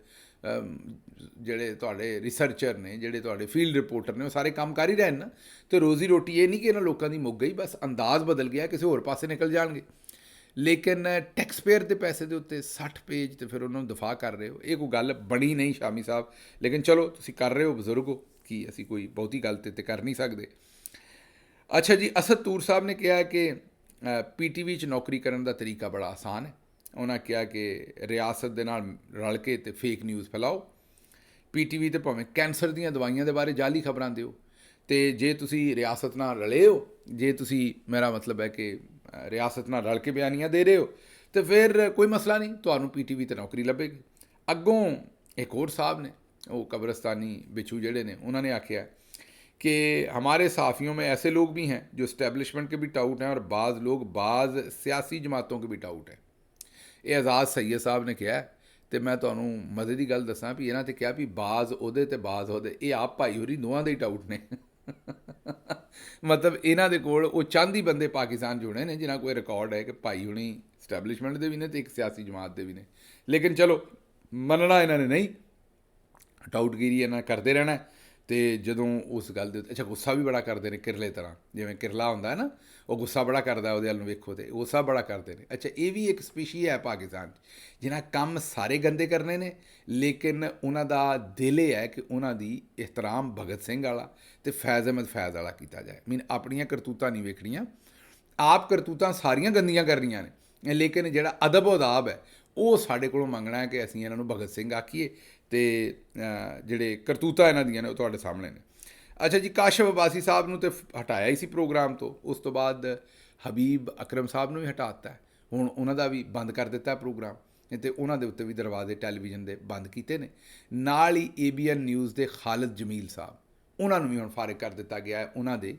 ਜਿਹੜੇ ਤੁਹਾਡੇ ਰਿਸਰਚਰ ਨੇ, ਜਿਹੜੇ ਤੁਹਾਡੇ ਫੀਲਡ ਰਿਪੋਰਟਰ ਨੇ, ਉਹ ਸਾਰੇ ਕੰਮ ਕਰ ਹੀ ਰਹੇ ਨਾ। ਅਤੇ ਰੋਜ਼ੀ ਰੋਟੀ ਇਹ ਨਹੀਂ ਕਿ ਇਹਨਾਂ ਲੋਕਾਂ ਦੀ ਮੁੱਕ ਗਈ, ਬਸ ਅੰਦਾਜ਼ ਬਦਲ ਗਿਆ, ਕਿਸੇ ਹੋਰ ਪਾਸੇ ਨਿਕਲ ਜਾਣਗੇ। ਲੇਕਿਨ ਟੈਕਸ ਪੇਅਰ ਦੇ ਪੈਸੇ ਦੇ ਉੱਤੇ 60 ਪੇਜ ਤੇ ਫਿਰ ਉਹਨਾਂ ਨੂੰ ਦਫਾ ਕਰ ਰਹੇ ਹੋ, ਇਹ ਕੋਈ ਗੱਲ ਬਣੀ ਨਹੀਂ ਸ਼ਾਮੀ ਸਾਹਿਬ। ਲੇਕਿਨ ਚਲੋ ਤੁਸੀਂ ਕਰ ਰਹੇ ਹੋ ਬਜ਼ੁਰਗੋ, ਕੀ ਅਸੀਂ ਕੋਈ ਬਹੁਤੀ ਗੱਲ ਤੇ ਕਰ ਨਹੀਂ ਸਕਦੇ। ਅੱਛਾ ਜੀ, ਅਸਦ ਤੂਰ ਸਾਹਿਬ ਨੇ ਕਿਹਾ ਕਿ PTV 'ਚ ਨੌਕਰੀ ਕਰਨ ਦਾ ਤਰੀਕਾ ਬੜਾ ਆਸਾਨ ਹੈ। ਉਹਨਾਂ ਕਿਹਾ ਕਿ ਰਿਆਸਤ ਦੇ ਨਾਲ ਰਲ ਕੇ ਤੇ ਫੇਕ ਨਿਊਜ਼ ਫੈਲਾਓ, ਪੀਟੀਵੀ ਤੇ ਭਾਵੇਂ ਕੈਂਸਰ ਦੀਆਂ ਦਵਾਈਆਂ ਦੇ ਬਾਰੇ ਜਾਲੀ ਖਬਰਾਂ ਦਿਓ। ਤੇ ਜੇ ਤੁਸੀਂ ਰਿਆਸਤ ਨਾਲ ਰਲੇ ਹੋ, ਜੇ ਤੁਸੀਂ, ਮੇਰਾ ਮਤਲਬ ਹੈ ਕਿ ਰਿਆਸਤ ਨਾਲ ਰਲ ਕੇ ਬਿਆਨੀਆਂ ਦੇ ਰਹੇ ਹੋ, ਤੇ ਫਿਰ ਕੋਈ ਮਸਲਾ ਨਹੀਂ, ਤੁਹਾਨੂੰ ਪੀਟੀਵੀ ਤੇ ਨੌਕਰੀ ਲੱਭੇਗੀ। ਅੱਗੋਂ ਇੱਕ ਹੋਰ ਸਾਹਿਬ ਨੇ, ਉਹ ਕਬਰਸਤਾਨੀ ਬਿੱਛੂ ਜਿਹੜੇ ਨੇ, ਉਹਨਾਂ ਨੇ ਆਖਿਆ कि हमारे साफ़ियों में ऐसे लोग भी हैं जो इस्टेब्लिशमेंट के भी टाउट हैं और बाज़ लोग बाज़ सियासी जमातों के भी टाउट है। ये आज़ाद सैयद साहब ने किया है। तो मैं ਤੁਹਾਨੂੰ ਮਜ਼ੇ ਦੀ ਗੱਲ ਦੱਸਾਂ ਵੀ ਇਹਨਾਂ ਤੇ ਕਿਹਾ ਵੀ ਬਾਜ਼ ਉਹਦੇ ਤੇ ਬਾਜ਼ ਉਹਦੇ, ਇਹ ਆਪ ਭਾਈ ਹੋਰੀ ਦੋਵਾਂ ਦੇ ਹੀ ਟਾਊਟ ਨੇ। ਮਤਲਬ ਇਹਨਾਂ ਦੇ ਕੋਲ ਉਹ ਚਾਂਦੀ ਬੰਦੇ ਪਾਕਿਸਤਾਨ ਜੁੜੇ ਨੇ ਜਿਨ੍ਹਾਂ ਕੋਈ ਰਿਕਾਰਡ ਹੈ ਕਿ ਭਾਈ ਹੁਣੀ ਇਸਟੈਬਲਿਸ਼ਮੈਂਟ ਦੇ ਵੀ ਨੇ ਤੇ ਇੱਕ ਸਿਆਸੀ ਜਮਾਤ ਦੇ ਵੀ ਨੇ। ਲੇਕਿਨ ਚਲੋ ਮੰਨਣਾ ਇਹਨਾਂ ਨੇ ਨਹੀਂ, ਟਾਊਟਗੀਰੀ ਇਹਨਾਂ ਕਰਦੇ ਰਹਿਣਾ। ਤੇ ਜਦੋਂ ਉਸ ਗੱਲ ਦੇ ਉੱਤੇ, ਅੱਛਾ ਗੁੱਸਾ ਵੀ ਬੜਾ ਕਰਦੇ ਨੇ ਕਿਰਲੇ ਤਰ੍ਹਾਂ, ਜਿਵੇਂ ਕਿਰਲਾ ਹੁੰਦਾ ਹੈ ਨਾ, ਉਹ ਗੁੱਸਾ ਬੜਾ ਕਰਦਾ ਉਹਦੇ ਵੱਲ ਨੂੰ ਵੇਖੋ ਤੇ ਗੁੱਸਾ ਬੜਾ ਕਰਦੇ ਨੇ। ਅੱਛਾ ਇਹ ਵੀ ਇੱਕ ਸਪੀਸ਼ੀ ਹੈ ਪਾਕਿਸਤਾਨ 'ਚ ਜਿਨ੍ਹਾਂ ਕੰਮ ਸਾਰੇ ਗੰਦੇ ਕਰਨੇ ਨੇ, ਲੇਕਿਨ ਉਹਨਾਂ ਦਾ ਦਿਲ ਇਹ ਹੈ ਕਿ ਉਹਨਾਂ ਦੀ ਇਹਤਰਾਮ ਭਗਤ ਸਿੰਘ ਵਾਲਾ ਤੇ ਫੈਜ਼ ਅਹਿਮਦ ਫੈਜ਼ ਵਾਲਾ ਕੀਤਾ ਜਾਏ। ਮੀਨ ਆਪਣੀਆਂ ਕਰਤੂਤਾਂ ਨਹੀਂ ਵੇਖਣੀਆਂ, ਆਪ ਕਰਤੂਤਾਂ ਸਾਰੀਆਂ ਗੰਦੀਆਂ ਕਰਨੀਆਂ ਨੇ, ਲੇਕਿਨ ਜਿਹੜਾ ਅਦਬ ਅਦਾਬ ਹੈ ਉਹ ਸਾਡੇ ਕੋਲੋਂ ਮੰਗਣਾ ਹੈ ਕਿ ਅਸੀਂ ਇਹਨਾਂ ਨੂੰ ਭਗਤ ਸਿੰਘ ਆਖੀਏ ਤੇ ਜਿਹੜੇ ਕਰਤੂਤਾਂ ਇਹਨਾਂ ਦੀਆਂ ਨੇ ਉਹ ਤੁਹਾਡੇ ਸਾਹਮਣੇ ਨੇ। ਅੱਛਾ ਜੀ, ਕਾਸ਼ਫ ਅਬਾਸੀ ਸਾਹਿਬ ਨੂੰ ਤਾਂ ਹਟਾਇਆ ਹੀ ਸੀ ਪ੍ਰੋਗਰਾਮ ਤੋਂ, ਉਸ ਤੋਂ ਬਾਅਦ ਹਬੀਬ ਅਕਰਮ ਸਾਹਿਬ ਨੂੰ ਵੀ ਹਟਾ ਦਿੱਤਾ, ਹੁਣ ਉਹਨਾਂ ਦਾ ਵੀ ਬੰਦ ਕਰ ਦਿੱਤਾ ਪ੍ਰੋਗਰਾਮ, ਅਤੇ ਉਹਨਾਂ ਦੇ ਉੱਤੇ ਵੀ ਦਰਵਾਜ਼ੇ ਟੈਲੀਵਿਜ਼ਨ ਦੇ ਬੰਦ ਕੀਤੇ ਨੇ। ਨਾਲ ਹੀ ABN ਨਿਊਜ਼ ਦੇ ਖਾਲਿਦ ਜਮੀਲ ਸਾਹਿਬ, ਉਹਨਾਂ ਨੂੰ ਵੀ ਹੁਣ ਫਾਰਿਗ ਕਰ ਦਿੱਤਾ ਗਿਆ, ਉਹਨਾਂ ਦੇ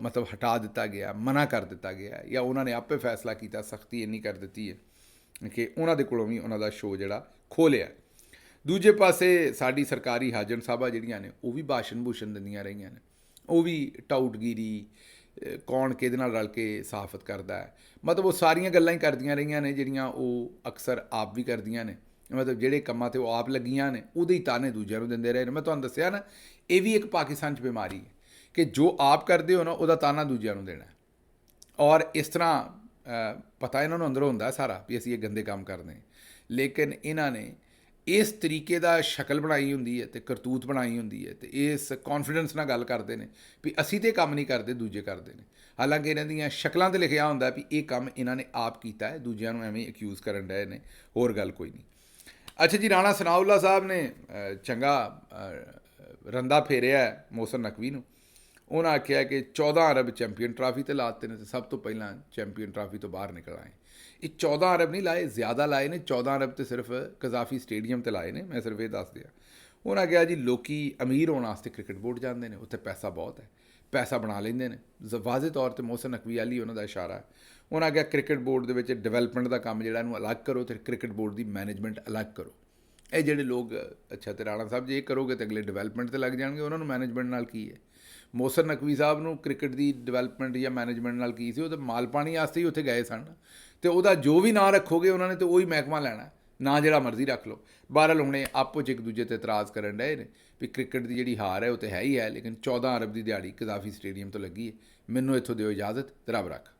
ਮਤਲਬ ਹਟਾ ਦਿੱਤਾ ਗਿਆ, ਮਨਾ ਕਰ ਦਿੱਤਾ ਗਿਆ, ਜਾਂ ਉਹਨਾਂ ਨੇ ਆਪੇ ਫੈਸਲਾ ਕੀਤਾ, ਸਖਤੀ ਇੰਨੀ ਕਰ ਦਿੱਤੀ ਹੈ ਕਿ ਉਹਨਾਂ ਦੇ ਕੋਲੋਂ ਵੀ ਉਹਨਾਂ ਦਾ ਸ਼ੋਅ ਜਿਹੜਾ ਖੋਹ ਲਿਆ। ਦੂਜੇ ਪਾਸੇ ਸਾਡੀ ਸਰਕਾਰੀ ਹਾਜ਼ਰ ਸਾਹਿਬਾਂ ਜਿਹੜੀਆਂ ਨੇ ਉਹ ਵੀ ਭਾਸ਼ਣ ਭੂਸ਼ਣ ਦਿੰਦੀਆਂ ਰਹੀਆਂ ਨੇ, ਉਹ ਵੀ ਟਾਊਟਗੀਰੀ, ਕੌਣ ਕਿਹਦੇ ਨਾਲ ਰਲ ਕੇ ਸਹਾਫਤ ਕਰਦਾ ਹੈ, ਮਤਲਬ ਉਹ ਸਾਰੀਆਂ ਗੱਲਾਂ ਹੀ ਕਰਦੀਆਂ ਰਹੀਆਂ ਨੇ ਜਿਹੜੀਆਂ ਉਹ ਅਕਸਰ ਆਪ ਵੀ ਕਰਦੀਆਂ ਨੇ। ਮਤਲਬ ਜਿਹੜੇ ਕੰਮਾਂ 'ਤੇ ਉਹ ਆਪ ਲੱਗੀਆਂ ਨੇ ਉਹਦੇ ਹੀ ਤਾਨੇ ਦੂਜਿਆਂ ਨੂੰ ਦਿੰਦੇ ਰਹੇ ਨੇ। ਮੈਂ ਤੁਹਾਨੂੰ ਦੱਸਿਆ ਨਾ, ਇਹ ਵੀ ਇੱਕ ਪਾਕਿਸਤਾਨ 'ਚ ਬਿਮਾਰੀ ਹੈ ਕਿ ਜੋ ਆਪ ਕਰਦੇ ਹੋ ਨਾ ਉਹਦਾ ਤਾਨਾ ਦੂਜਿਆਂ ਨੂੰ ਦੇਣਾ, ਔਰ ਇਸ ਤਰ੍ਹਾਂ ਪਤਾ ਇਹਨਾਂ ਨੂੰ ਅੰਦਰੋਂ ਹੁੰਦਾ ਸਾਰਾ ਵੀ ਅਸੀਂ ਇਹ ਗੰਦੇ ਕੰਮ ਕਰਦੇ ਹਾਂ, ਲੇਕਿਨ ਇਹਨਾਂ ਨੇ ਇਸ ਤਰੀਕੇ ਦਾ ਸ਼ਕਲ ਬਣਾਈ ਹੁੰਦੀ ਹੈ ਅਤੇ ਕਰਤੂਤ ਬਣਾਈ ਹੁੰਦੀ ਹੈ, ਅਤੇ ਇਸ ਕੌਨਫੀਡੈਂਸ ਨਾਲ ਗੱਲ ਕਰਦੇ ਨੇ ਵੀ ਅਸੀਂ ਤਾਂ ਕੰਮ ਨਹੀਂ ਕਰਦੇ, ਦੂਜੇ ਕਰਦੇ ਨੇ। ਹਾਲਾਂਕਿ ਇਹਨਾਂ ਦੀਆਂ ਸ਼ਕਲਾਂ 'ਤੇ ਲਿਖਿਆ ਹੁੰਦਾ ਵੀ ਇਹ ਕੰਮ ਇਹਨਾਂ ਨੇ ਆਪ ਕੀਤਾ ਹੈ, ਦੂਜਿਆਂ ਨੂੰ ਐਵੇਂ ਅਕਿਊਜ਼ ਕਰਨ ਡਏ ਨੇ, ਹੋਰ ਗੱਲ ਕੋਈ ਨਹੀਂ। ਅੱਛਾ ਜੀ, ਰਾਣਾ ਸਨਾਉੱਲਾ ਸਾਹਿਬ ਨੇ ਚੰਗਾ ਰੰਦਾ ਫੇਰਿਆ ਮੋਹਸਨ ਨਕਵੀ ਨੂੰ। ਉਹਨਾਂ ਆਖਿਆ ਕਿ 14 ਅਰਬ ਚੈਂਪੀਅਨ ਟਰਾਫੀ 'ਤੇ ਲਾ ਦਿੱਤੇ ਨੇ, ਅਤੇ ਸਭ ਤੋਂ ਪਹਿਲਾਂ ਚੈਂਪੀਅਨ ਟਰਾਫੀ ਤੋਂ ਬਾਹਰ ਨਿਕਲ ਆਏ। ਇਹ 14 ਅਰਬ ਨਹੀਂ ਲਾਏ, ਜ਼ਿਆਦਾ ਲਾਏ ਨੇ। 14 ਅਰਬ ਤੇ ਸਿਰਫ ਕਜ਼ਾਫੀ ਸਟੇਡੀਅਮ 'ਤੇ ਲਾਏ ਨੇ, ਮੈਂ ਸਿਰਫ ਇਹ ਦੱਸ ਦਿਆਂ। ਉਹਨਾਂ ਕਿਹਾ ਜੀ ਲੋਕੀ ਅਮੀਰ ਹੋਣ ਵਾਸਤੇ ਕ੍ਰਿਕਟ ਬੋਰਡ ਜਾਂਦੇ ਨੇ, ਉੱਥੇ ਪੈਸਾ ਬਹੁਤ ਹੈ, ਪੈਸਾ ਬਣਾ ਲੈਂਦੇ ਨੇ। ਵਾਜ਼ਿਹ ਤੌਰ 'ਤੇ ਮੋਹਸਨ ਨਕਵੀ ਵਾਲੀ ਉਹਨਾਂ ਦਾ ਇਸ਼ਾਰਾ ਹੈ। ਉਹਨਾਂ ਕਿਹਾ ਕ੍ਰਿਕਟ ਬੋਰਡ ਦੇ ਵਿੱਚ ਡਿਵੈਲਪਮੈਂਟ ਦਾ ਕੰਮ ਜਿਹੜਾ ਇਹਨੂੰ ਅਲੱਗ ਕਰੋ ਅਤੇ ਕ੍ਰਿਕਟ ਬੋਰਡ ਦੀ ਮੈਨੇਜਮੈਂਟ ਅਲੱਗ ਕਰੋ। ਇਹ ਜਿਹੜੇ ਲੋਕ, ਅੱਛਾ ਤੇ ਰਾਣਾ ਸਾਹਿਬ ਜੇ ਇਹ ਕਰੋਗੇ ਤਾਂ ਅਗਲੇ ਡਿਵੈਲਪਮੈਂਟ 'ਤੇ ਲੱਗ ਜਾਣਗੇ, ਉਹਨਾਂ ਨੂੰ ਮੈਨੇਜਮੈਂਟ ਨਾਲ ਕੀ ਹੈ। ਮੋਹਸਨ ਨਕਵੀ ਸਾਹਿਬ ਨੂੰ ਕ੍ਰਿਕਟ ਦੀ ਡਿਵੈਲਪਮੈਂਟ ਜਾਂ ਮੈਨੇਜਮੈਂਟ ਨਾਲ ਕੀ ਸੀ, ਉਹ ਤਾਂ ਮਾਲ ਪਾਣੀ ਵਾਸਤੇ ਹੀ ਉੱਥੇ ਗਏ ਸਨ, ਅਤੇ ਉਹਦਾ ਜੋ ਵੀ ਨਾਂ ਰੱਖੋਗੇ ਉਹਨਾਂ ਨੇ ਤਾਂ ਉਹੀ ਮਹਿਕਮਾ ਲੈਣਾ, ਨਾਂ ਜਿਹੜਾ ਮਰਜ਼ੀ ਰੱਖ ਲਓ। ਬਹਰਹਾਲ ਹੁਣੇ ਆਪੋ 'ਚ ਇੱਕ ਦੂਜੇ 'ਤੇ ਇਤਰਾਜ਼ ਕਰਨ ਡਏ ਨੇ ਵੀ ਕ੍ਰਿਕਟ ਦੀ ਜਿਹੜੀ ਹਾਰ ਹੈ ਉਹ ਤਾਂ ਹੈ ਹੀ ਹੈ, ਲੇਕਿਨ 14 ਅਰਬ ਦੀ ਦਿਹਾੜੀ ਕਜ਼ਾਫੀ ਸਟੇਡੀਅਮ ਤੋਂ ਲੱਗੀ ਹੈ। ਮੈਨੂੰ ਇੱਥੋਂ ਦਿਓ ਇਜਾਜ਼ਤ, ਤੇ ਰੱਬ ਰੱਖ।